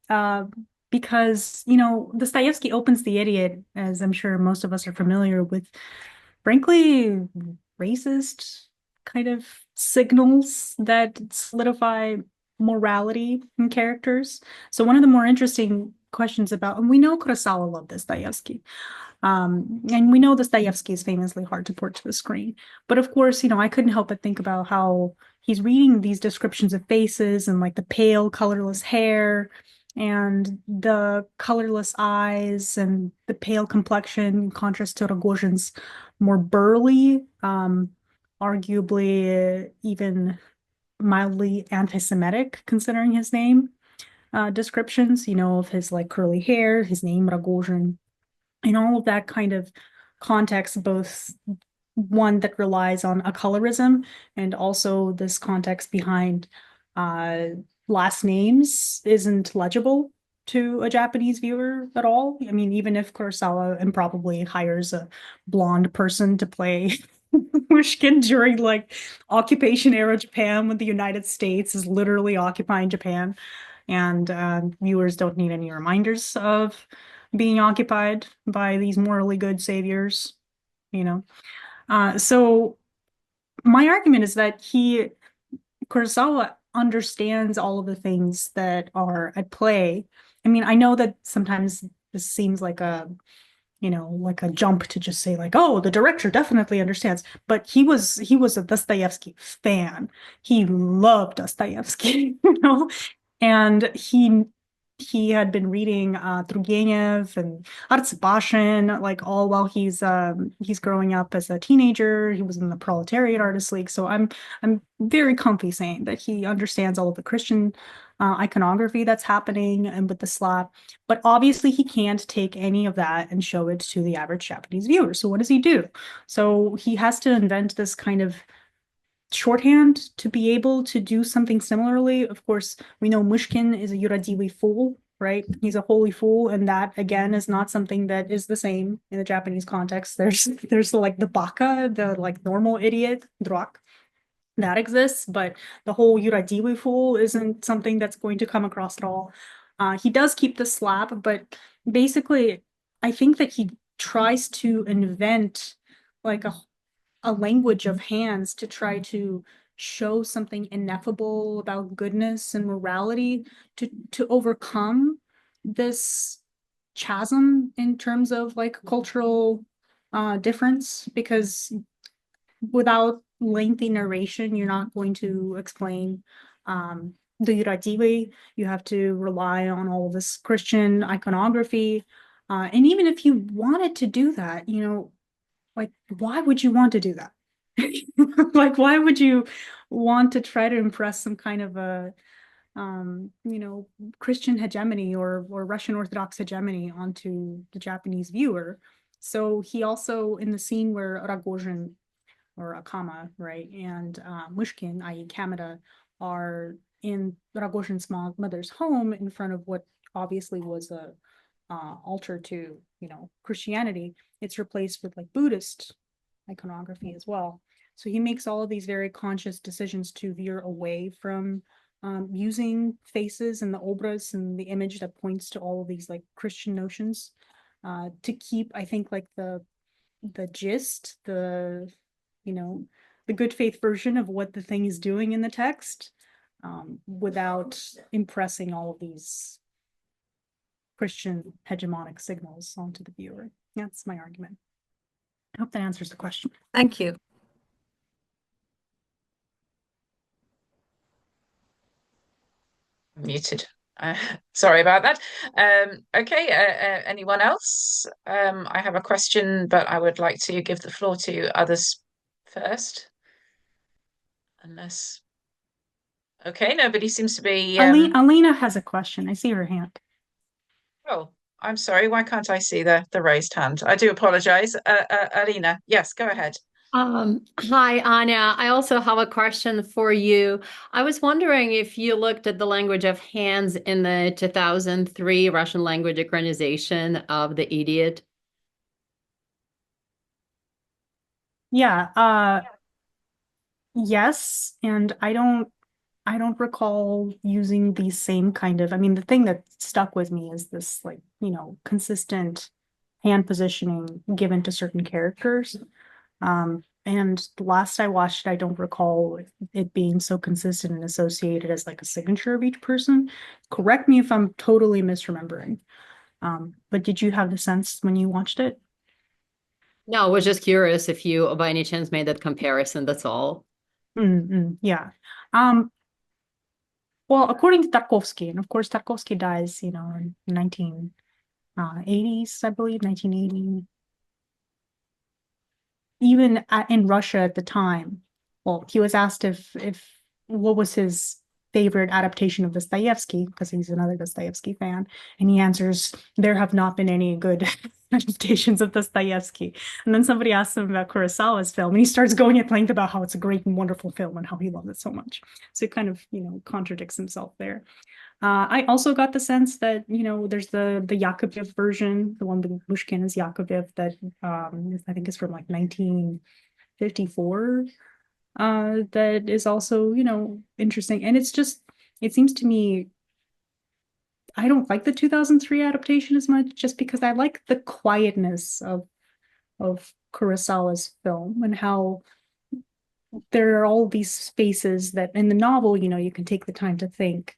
because, Dostoevsky opens The Idiot, as I'm sure most of us are familiar with, frankly, racist kind of signals that solidify morality in characters. So one of the more interesting questions about, and we know Kurosawa loved Dostoevsky, and we know Dostoevsky is famously hard to port to the screen. But of course, I couldn't help but think about how he's reading these descriptions of faces and like the pale, colorless hair and the colorless eyes and the pale complexion in contrast to Rogozhin's more burly, arguably even mildly anti-Semitic, considering his name, descriptions, of his like curly hair, his name Rogozhin, and all of that kind of context, both one that relies on a colorism and also this context behind last names isn't legible to a Japanese viewer at all. I mean, even if Kurosawa improbably hires a blonde person to play Mushkin during like occupation era Japan, when the United States is literally occupying Japan, and viewers don't need any reminders of being occupied by these morally good saviors, So my argument is that Kurosawa understands all of the things that are at play. I mean, I know that sometimes this seems like a jump to just say like, oh, the director definitely understands, but he was a Dostoevsky fan. He loved Dostoevsky, and he he had been reading Turgenev and Hudspith, like all while he's growing up as a teenager. He was in the Proletariat Artists League, so I'm very comfy saying that he understands all of the Christian iconography that's happening and with the slap. But obviously, he can't take any of that and show it to the average Japanese viewer. So what does he do? So he has to invent this kind of shorthand to be able to do something similarly. Of course, we know Mushkin is a Yuradiwi fool, right? He's a holy fool, and that again is not something that is the same in the Japanese context. There's like the baka, the like normal idiot, drak, that exists, but the whole Yuradiwi fool isn't something that's going to come across at all. He does keep the slap, but basically, I think that he tries to invent like a language of hands to try to show something ineffable about goodness and morality to overcome this chasm in terms of like cultural difference, because without lengthy narration, you're not going to explain the Yuradiwe. You have to rely on all this Christian iconography. And even if you wanted to do that, like, why would you want to do that? Like, why would you want to try to impress some kind of a, Christian hegemony or Russian Orthodox hegemony onto the Japanese viewer? So he also, in the scene where Ragozhin or Akama, right, and Mushkin, i.e. Kamada, are in Ragozhin's mother's home in front of what obviously was a altar to, Christianity. It's replaced with like Buddhist iconography as well. So he makes all of these very conscious decisions to veer away from using faces and the obras and the image that points to all of these like Christian notions, to keep, I think, like the gist, the good faith version of what the thing is doing in the text, without impressing all of these Christian hegemonic signals onto the viewer. That's my argument. I hope that answers the question. Thank you. Muted. Sorry about that. Okay, anyone else? I have a question, but I would like to give the floor to others first. Unless... Okay, nobody seems to be... Alina has a question. I see her hand. Oh, I'm sorry. Why can't I see the raised hand? I do apologize. Alina, yes, go ahead. Hi, Anya. I also have a question for you. I was wondering if you looked at the language of hands in the 2003 Russian language equranization of The Idiot. Yeah, yes, and I don't recall using the same kind of, the thing that stuck with me is this like, consistent hand positioning given to certain characters. And last I watched it, I don't recall it being so consistent and associated as like a signature of each person. Correct me if I'm totally misremembering. But did you have the sense when you watched it? No, I was just curious if you by any chance made that comparison, that's all. Yeah. Well, according to Tarkovsky, and of course Tarkovsky dies, in 1980s, I believe, 1980. Even in Russia at the time, well, he was asked if what was his favorite adaptation of Dostoevsky, because he's another Dostoevsky fan, and he answers, there have not been any good adaptations of Dostoevsky. And then somebody asks him about Kurosawa's film, and he starts going at length about how it's a great and wonderful film and how he loved it so much. So he kind of, contradicts himself there. I also got the sense that, there's the Yakovlev version, the one with Mushkin is Yakovlev, that I think is from like 1954. That is also, interesting. And it's just, it seems to me, I don't like the 2003 adaptation as much, just because I like the quietness of Kurosawa's film and how there are all these spaces that in the novel, you can take the time to think.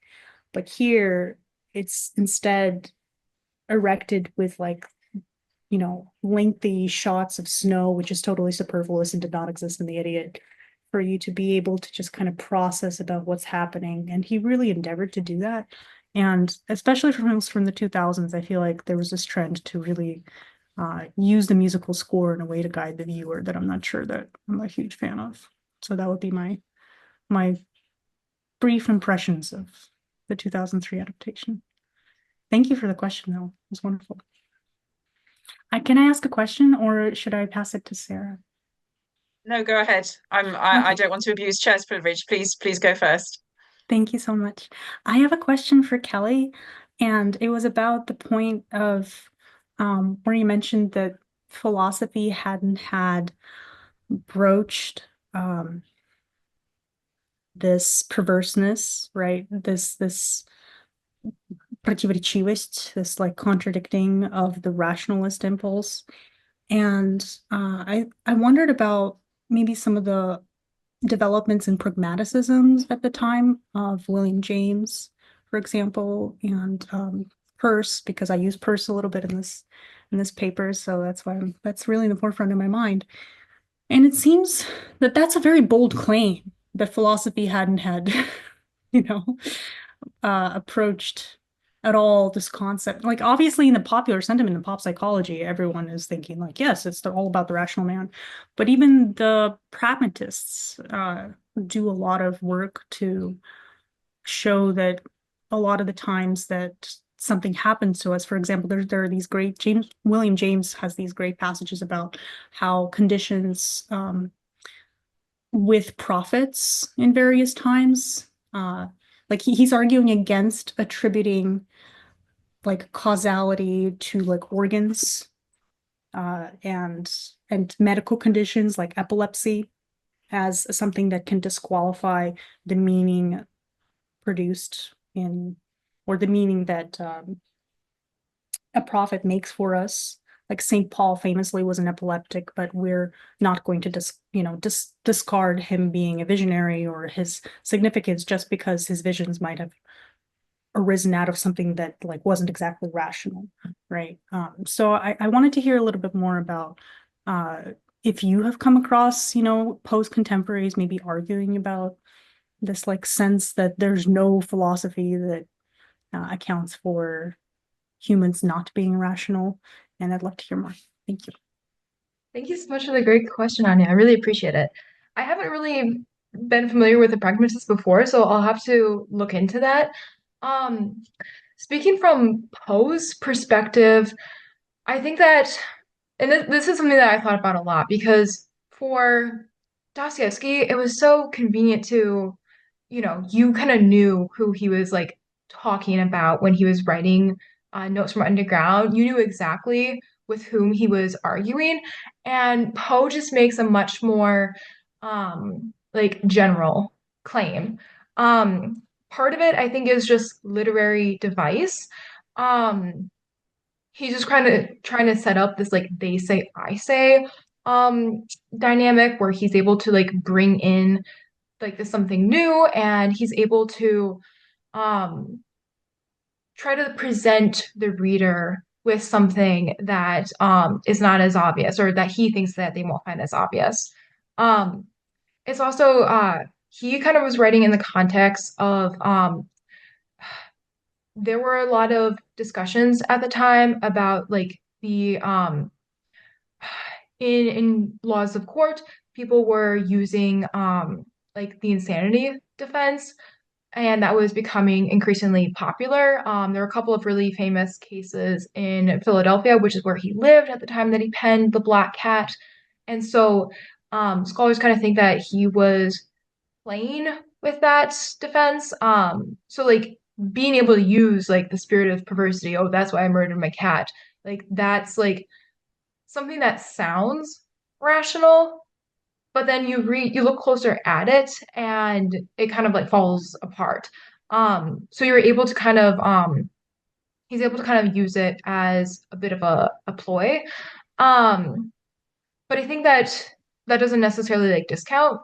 But here, it's instead erected with like, lengthy shots of snow, which is totally superfluous and did not exist in The Idiot, for you to be able to just kind of process about what's happening. And he really endeavored to do that. And especially from the 2000s, I feel like there was this trend to really use the musical score in a way to guide the viewer that I'm not sure that I'm a huge fan of. So that would be my brief impressions of the 2003 adaptation. Thank you for the question, though. It was wonderful. Can I ask a question, or should I pass it to Sarah? No, go ahead. I Okay. don't want to abuse chair's privilege. Please go first. Thank you so much. I have a question for Kelly, and it was about the point of where you mentioned that philosophy hadn't had broached this perverseness, right? This противоречивость, this like contradicting of the rationalist impulse. And I wondered about maybe some of the developments in pragmaticisms at the time of William James, for example, and Peirce, because I use Peirce a little bit in this paper, so that's why that's really in the forefront of my mind. And it seems that that's a very bold claim that philosophy hadn't had, you know, approached at all this concept. Like obviously in the popular sentiment in pop psychology, everyone is thinking like, yes, it's all about the rational man. But even the pragmatists do a lot of work to show that a lot of the times that something happens to us, for example, there are these great William James has these great passages about how conditions with prophets in various times, like he's arguing against attributing like causality to like organs and medical conditions like epilepsy as something that can disqualify the meaning produced in, or the meaning that a prophet makes for us. Like St. Paul famously was an epileptic, but we're not going to discard him being a visionary or his significance just because his visions might have arisen out of something that like wasn't exactly rational, right? So I wanted to hear a little bit more about if you have come across, post-contemporaries maybe arguing about this like sense that there's no philosophy that accounts for humans not being rational, and I'd love to hear more. Thank you. Thank you so much for the great question, Anya. I really appreciate it. I haven't really been familiar with the pragmatists before, so I'll have to look into that. Speaking from Poe's perspective, I think that, and this is something that I thought about a lot because for Dostoevsky, it was so convenient to, you kind of knew who he was like talking about when he was writing Notes from Underground. You knew exactly with whom he was arguing, and Poe just makes a much more like general claim. Part of it, I think, is just literary device. Um, he's just kind of trying to set up this like they say I say dynamic where he's able to like bring in like this something new, and he's able to um try to present the reader with something that is not as obvious, or that he thinks that they won't find as obvious. Um it's also he kind of was writing in the context of there were a lot of discussions at the time about like the in laws of court, people were using like the insanity defense, and that was becoming increasingly popular. There were a couple of really famous cases in Philadelphia, which is where he lived at the time that he penned The Black Cat. And so scholars kind of think that he was playing with that defense. So like being able to use like the spirit of perversity, oh, that's why I murdered my cat. Like that's like something that sounds rational, but then you look closer at it and it kind of like falls apart. So you're able to kind of he's able to kind of use it as a bit of a ploy. Um, but I think that that doesn't necessarily like discount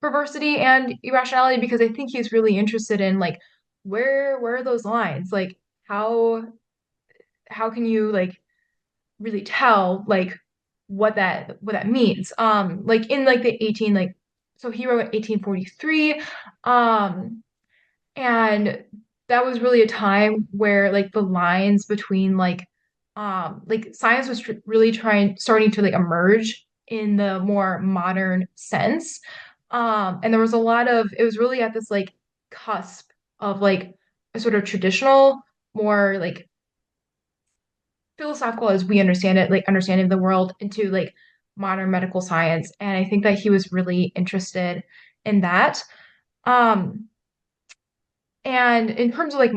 perversity and irrationality, because I think he's really interested in like where are those lines? Like how can you like really tell like what that means? Like in like the 18 so he wrote 1843, and that was really a time where like the lines between like science was really starting to like emerge in the more modern sense. And there was a lot of, it was really at this like cusp of like a sort of traditional, more like philosophical as we understand it, like understanding the world into like modern medical science. And I think that he was really interested in that. Um, and in terms of like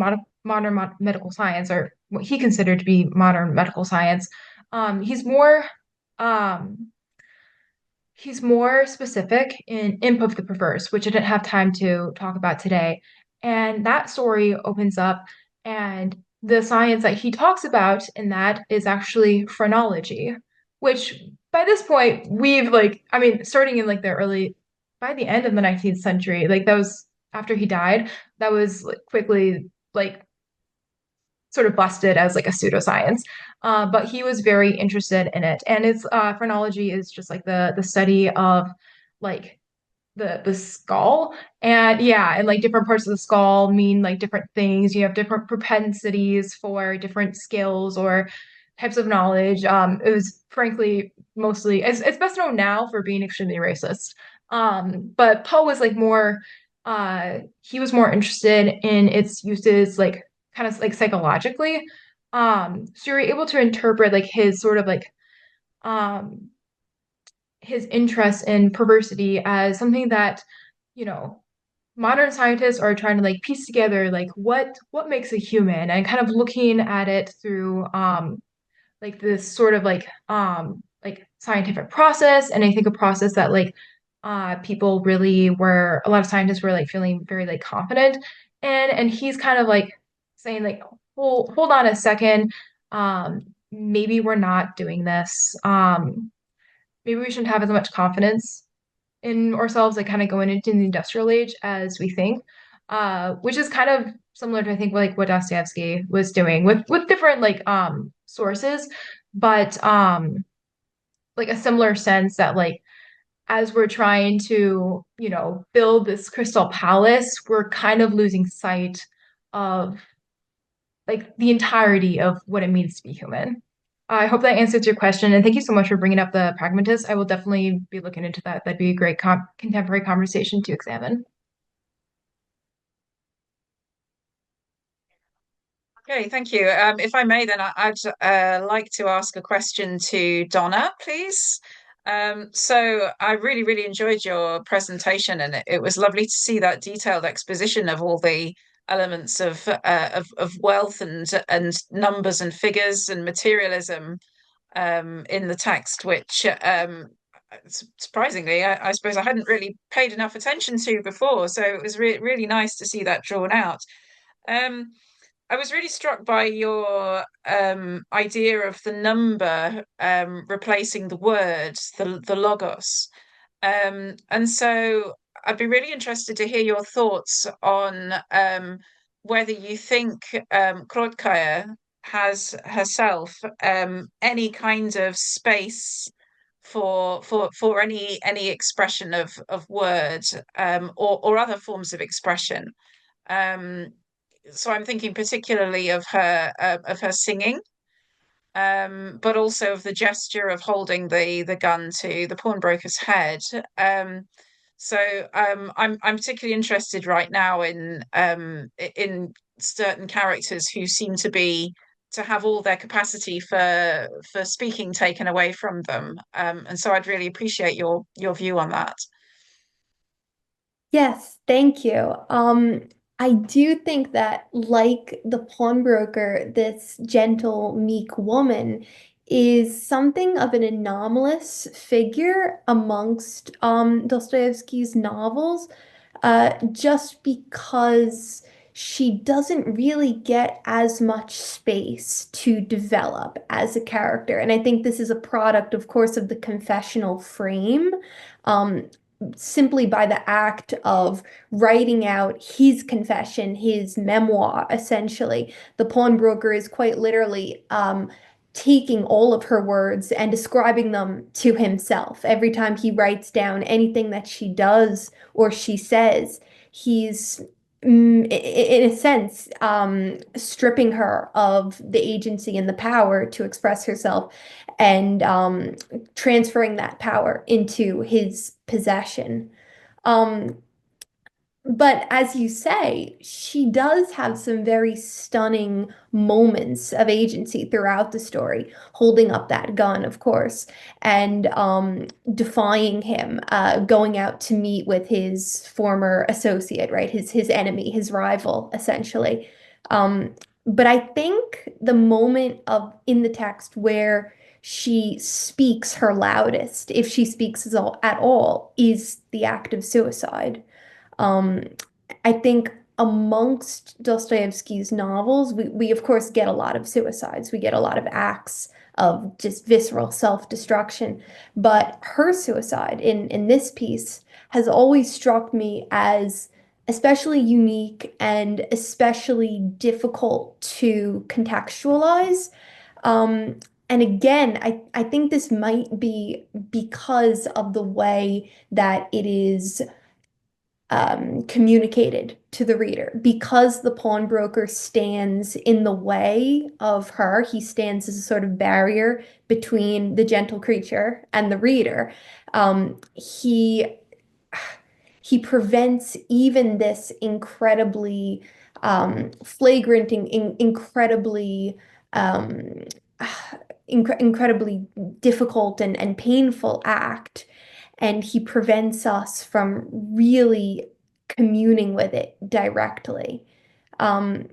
medical science, or what he considered to be modern medical science, he's um, more specific in Imp of the Perverse, which I didn't have time to talk about today. And that story opens up, and the science that he talks about in that is actually phrenology, which by this point we've like, I mean, starting in like by the end of the 19th century, like that was after he died, that was like, quickly like sort of busted as like a pseudoscience. But he was very interested in it. And it's phrenology is just like the study of like the skull. And yeah, and like different parts of the skull mean like different things. You have different propensities for different skills or types of knowledge. It was frankly mostly it's best known now for being extremely racist. But Poe was like more he was more interested in its uses like kind of like psychologically. So you're able to interpret like his sort of like um his interest in perversity as something that, you know, modern scientists are trying to like piece together like what makes a human and kind of looking at it through like this sort of like scientific process. And I think a process that like people really were a lot of scientists were like feeling very like confident and he's kind of like saying like hold on a second, maybe we're not doing this, maybe we shouldn't have as much confidence in ourselves, like kind of going into the industrial age as we think, which is kind of similar to I think like what Dostoevsky was doing with different like sources, but like a similar sense that like as we're trying to, you know, build this crystal palace, we're kind of losing sight of like the entirety of what it means to be human. I hope that answers your question, and thank you so much for bringing up the pragmatist. I will definitely be looking into that. That'd be a great contemporary conversation to examine. Okay, thank you. If I may, then I'd like to ask a question to Donna, please. So I really, really enjoyed your presentation, and it was lovely to see that detailed exposition of all the elements of wealth and numbers and figures and materialism in the text, which surprisingly, I suppose I hadn't really paid enough attention to before. So it was really nice to see that drawn out. Um, I was really struck by your idea of the number replacing the word, the logos. And so I'd be really interested to hear your thoughts on whether you think Krotkaya has herself any kind of space for any expression of word or other forms of expression. Um, so I'm thinking particularly of her singing, but also of the gesture of holding the gun to the pawnbroker's head. I'm particularly interested right now in certain characters who seem to have all their capacity for speaking taken away from them. And so I'd really appreciate your view on that. Yes, thank you. I do think that, like the pawnbroker, this gentle, meek woman is something of an anomalous figure amongst Dostoevsky's novels, just because she doesn't really get as much space to develop as a character. And I think this is a product, of course, of the confessional frame. Um, Simply by the act of writing out his confession, his memoir, essentially. The pawnbroker is quite literally taking all of her words and describing them to himself. Every time he writes down anything that she does or she says, he's in a sense, stripping her of the agency and the power to express herself and transferring that power into his possession. Um, but as you say, she does have some very stunning moments of agency throughout the story, holding up that gun, of course, and defying him, going out to meet with his former associate, right? His enemy, his rival, essentially. Um, but I think the moment of in the text where she speaks her loudest, if she speaks at all, is the act of suicide. Um, I think amongst Dostoevsky's novels, we of course get a lot of suicides. We get a lot of acts of just visceral self-destruction. But her suicide in this piece has always struck me as especially unique and especially difficult to contextualize. Um, and again, I think this might be because of the way that it is communicated to the reader. Because the pawnbroker stands in the way of her, he stands as a sort of barrier between the gentle creature and the reader. He prevents even this incredibly flagrant, incredibly um, incredibly difficult and painful act, and he prevents us from really communing with it directly. Um,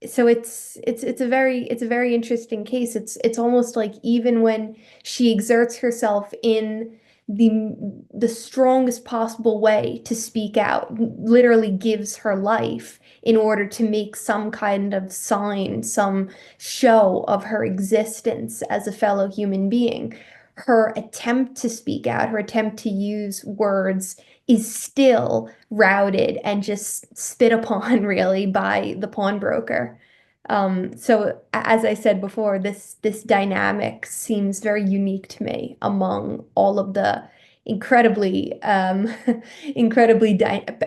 so it's a very interesting case. It's almost like even when she exerts herself in the strongest possible way to speak out, literally gives her life in order to make some kind of sign, some show of her existence as a fellow human being. Her attempt to speak out, her attempt to use words is still routed and just spit upon really by the pawnbroker. So as I said before, this dynamic seems very unique to me among all of the incredibly incredibly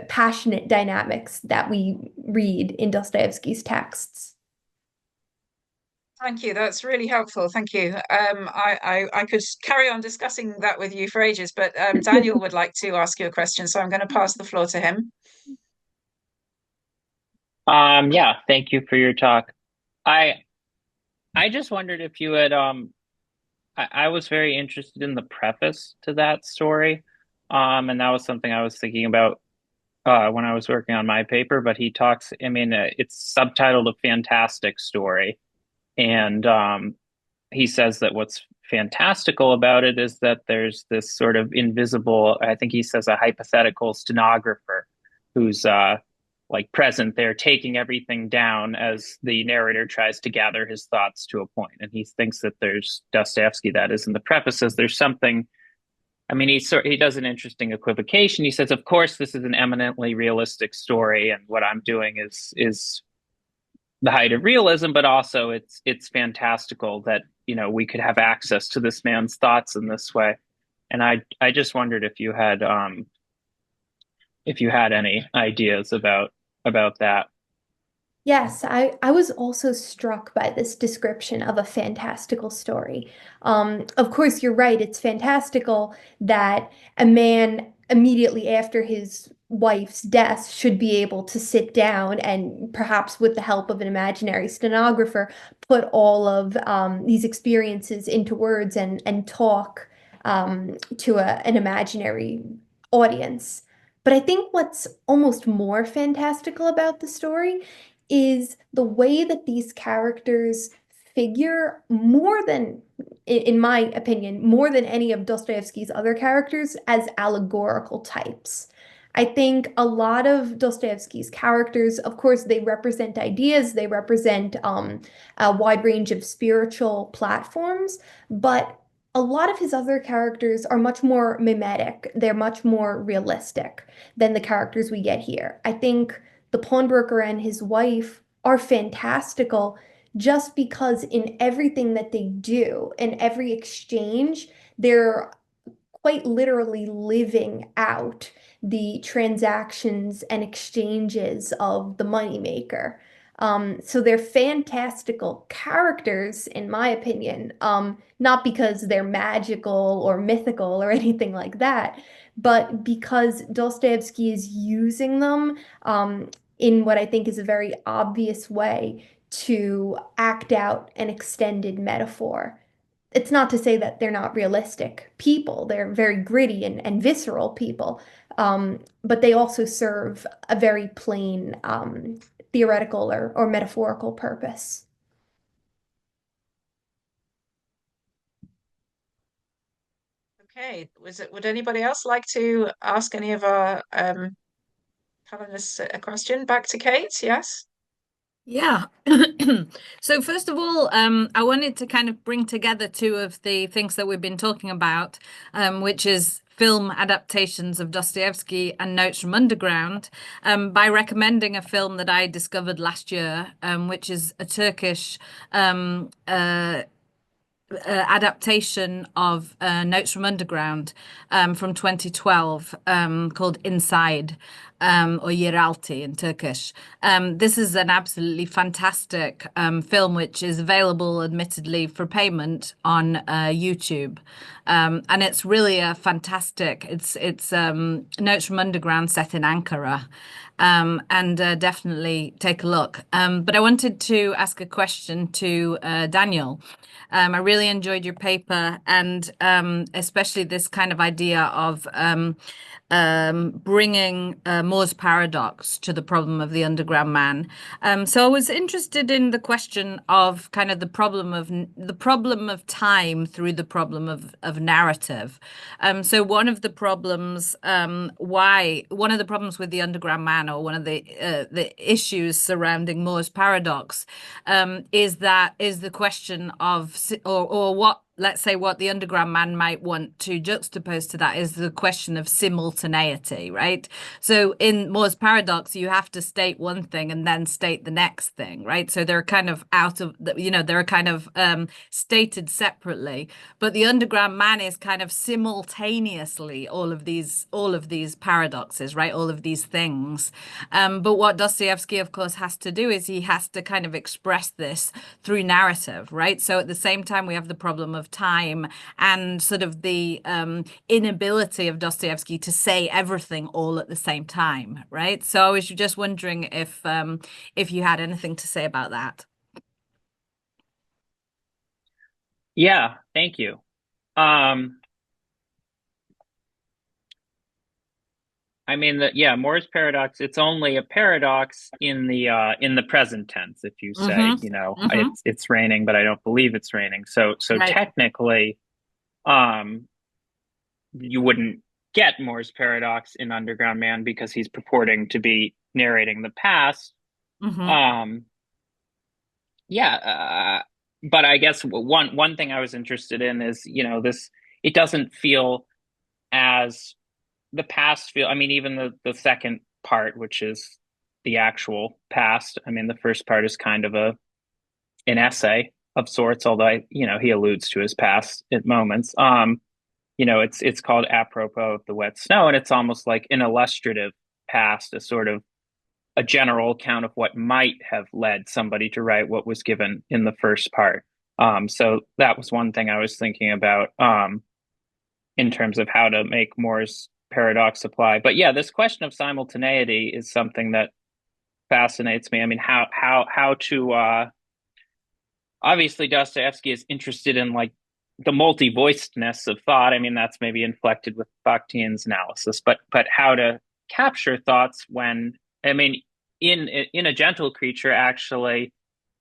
passionate dynamics that we read in Dostoevsky's texts. Thank you. That's really helpful. Thank you. I could carry on discussing that with you for ages, but Daniel would like to ask you a question, so I'm going to pass the floor to him. Yeah, thank you for your talk. I just wondered if you had I was very interested in the preface to that story. And that was something I was thinking about when I was working on my paper, but he talks, I mean, it's subtitled A Fantastic Story. And he says that what's fantastical about it is that there's this sort of invisible, I think he says a hypothetical stenographer who's like present there taking everything down as the narrator tries to gather his thoughts to a point. And he thinks that there's Dostoevsky, that is in the preface, says there's something. I mean, he does an interesting equivocation. He says, of course, this is an eminently realistic story, and what I'm doing is the height of realism, but also it's fantastical that, you know, we could have access to this man's thoughts in this way. And I just wondered if you had any ideas about that. Yes, I was also struck by this description of a fantastical story. Of course, you're right. It's fantastical that a man immediately after his wife's death should be able to sit down and perhaps with the help of an imaginary stenographer, put all of these experiences into words and talk to an imaginary audience. But I think what's almost more fantastical about the story is the way that these characters figure more than, in my opinion, more than any of Dostoevsky's other characters as allegorical types. I think a lot of Dostoevsky's characters, of course, they represent ideas, they represent a wide range of spiritual platforms, but a lot of his other characters are much more mimetic. They're much more realistic than the characters we get here. I think the pawnbroker and his wife are fantastical just because in everything that they do, in every exchange, they're quite literally living out the transactions and exchanges of the moneymaker. So they're fantastical characters, in my opinion, not because they're magical or mythical or anything like that, but because Dostoevsky is using them in what I think is a very obvious way to act out an extended metaphor. It's not to say that they're not realistic people. They're very gritty and visceral people. But they also serve a very plain theoretical or metaphorical purpose. Okay, would anybody else like to ask any of our panelists a question? Back to Kate, yes? Yeah. So first of all, I wanted to kind of bring together two of the things that we've been talking about, which is film adaptations of Dostoevsky and Notes from Underground, by recommending a film that I discovered last year, which is a Turkish adaptation of Notes from Underground from 2012 called Inside or Yeralti in Turkish. This is an absolutely fantastic film which is available admittedly for payment on YouTube. And it's really a fantastic, it's Notes from Underground set in Ankara. And definitely take a look. But I wanted to ask a question to Daniel. I really enjoyed your paper and especially this kind of idea of bringing More's paradox to the problem of the underground man. So I was interested in the question of kind of the problem of time through the problem of narrative. So one of the problems with the underground man, or one of the issues surrounding More's paradox, is the question of or what, let's say, what the underground man might want to juxtapose to that is the question of simultaneity, right? So in More's paradox, you have to state one thing and then state the next thing, right? So they're kind of they're kind of stated separately, but the underground man is kind of simultaneously all of these paradoxes, right? All of these things. But what Dostoevsky, of course, has to do is he has to kind of express this through narrative, right? So at the same time, we have the problem of time and sort of the inability of Dostoevsky to say everything all at the same time, right? So I was just wondering if you had anything to say about that. Yeah, thank you. I mean, Moore's paradox, it's only a paradox in the present tense, if you say, it's raining, but I don't believe it's raining. So Right. Technically, you wouldn't get Moore's paradox in Underground Man because he's purporting to be narrating the past. But I guess one thing I was interested in is, it doesn't feel as the past feel. I mean, even the second part, which is the actual past. I mean, the first part is kind of an essay of sorts, although he alludes to his past at moments. It's called Apropos of the Wet Snow, and it's almost like an illustrative past, a sort of a general account of what might have led somebody to write what was given in the first part. So that was one thing I was thinking about in terms of how to make Moore's paradox apply. But yeah, this question of simultaneity is something that fascinates me. I mean, how to obviously Dostoevsky is interested in like the multi-voicedness of thought. I mean, that's maybe inflected with Bakhtin's analysis, but how to capture thoughts when, I mean, in A Gentle Creature, actually,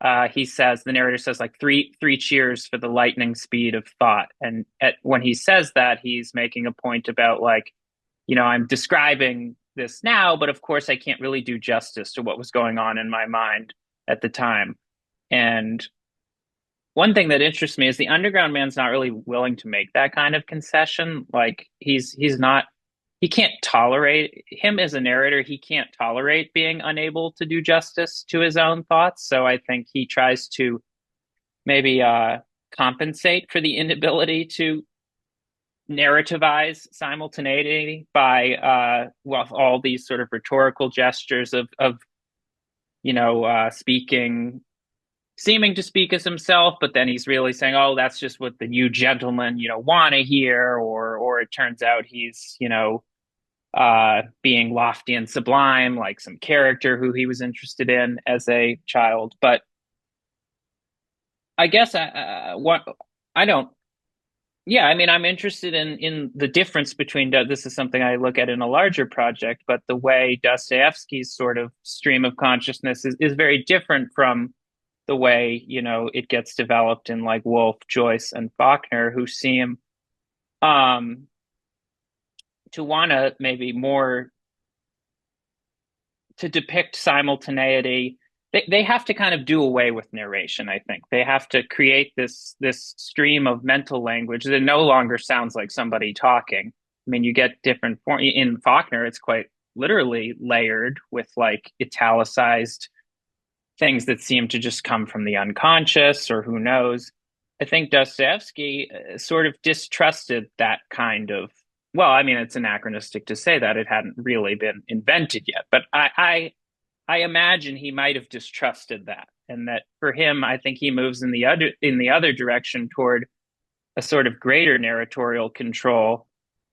the narrator says like three cheers for the lightning speed of thought. And when he says that, he's making a point about like, I'm describing this now, but of course I can't really do justice to what was going on in my mind at the time. And one thing that interests me is the underground man's not really willing to make that kind of concession. Like he can't tolerate, him as a narrator, he can't tolerate being unable to do justice to his own thoughts. So I think he tries to maybe compensate for the inability to narrativize simultaneity by well, all these sort of rhetorical gestures of speaking, seeming to speak as himself, but then he's really saying, oh, that's just what the you gentlemen want to hear, or it turns out he's being lofty and sublime, like some character who he was interested in as a child. But I guess I'm interested in the difference between, this is something I look at in a larger project, but the way Dostoevsky's sort of stream of consciousness is very different from the way, it gets developed in like Woolf, Joyce, and Faulkner, who seem to want to maybe more to depict simultaneity. They have to kind of do away with narration, I think. They have to create this stream of mental language that no longer sounds like somebody talking. I mean, you get different in Faulkner, it's quite literally layered with like italicized things that seem to just come from the unconscious, or who knows. I think Dostoevsky sort of distrusted that kind of, well, I mean, it's anachronistic to say that, it hadn't really been invented yet, but I imagine he might have distrusted that, and that for him, I think he moves in the other direction toward a sort of greater narratorial control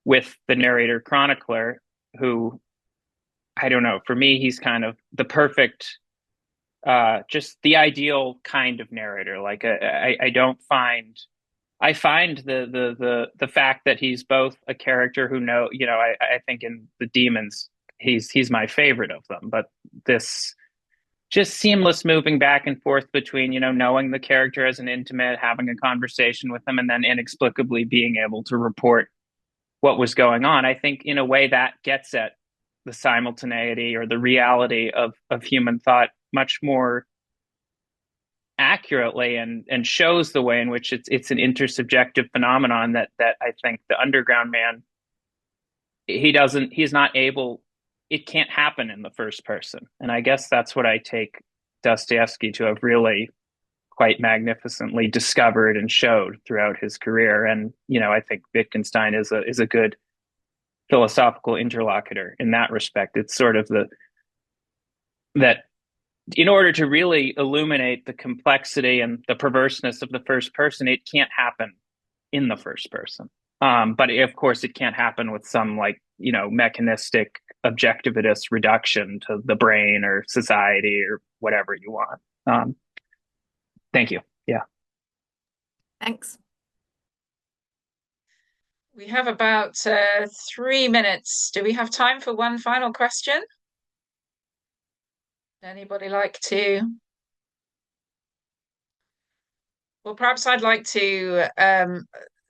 with the narrator chronicler, who, I don't know, for me, he's kind of the perfect, just the ideal kind of narrator. Like I find the fact that he's both a character who I think in The Demons, he's my favorite of them, but this just seamless moving back and forth between, knowing the character as an intimate, having a conversation with them, and then inexplicably being able to report what was going on. I think in a way that gets at the simultaneity or the reality of human thought much more accurately, and shows the way in which it's an intersubjective phenomenon that I think the Underground Man, he's not able, it can't happen in the first person. And I guess that's what I take Dostoevsky to have really quite magnificently discovered and showed throughout his career. And, I think Wittgenstein is a good philosophical interlocutor in that respect. It's sort of that in order to really illuminate the complexity and the perverseness of the first person, it can't happen in the first person. But of course, it can't happen with some mechanistic objectivist reduction to the brain or society or whatever you want. Thank you. Yeah. Thanks. We have about 3 minutes. Do we have time for one final question? Anybody like to? Well, perhaps I'd like to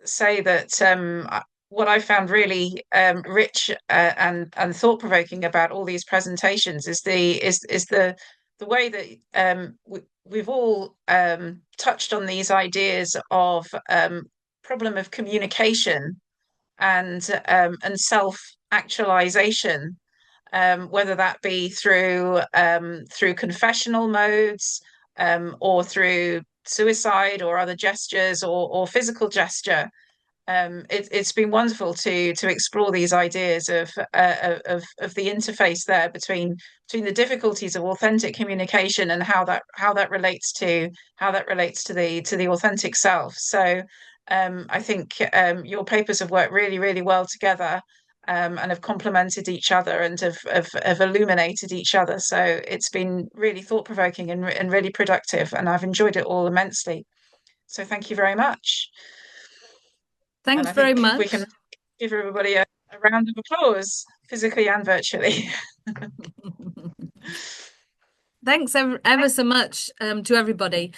say that what I found really rich and thought-provoking about all these presentations is the way that we've all touched on these ideas of problem of communication and self-actualization, whether that be through confessional modes, or through suicide or other gestures, or physical gesture. It's been wonderful to explore these ideas of the interface there between the difficulties of authentic communication and how that relates to the authentic self. So I think your papers have worked really, really well together, and have complemented each other and have illuminated each other. So it's been really thought-provoking and really productive, and I've enjoyed it all immensely. So thank you very much. Thanks very much. We can give everybody a round of applause, physically and virtually. Thanks ever so much to everybody.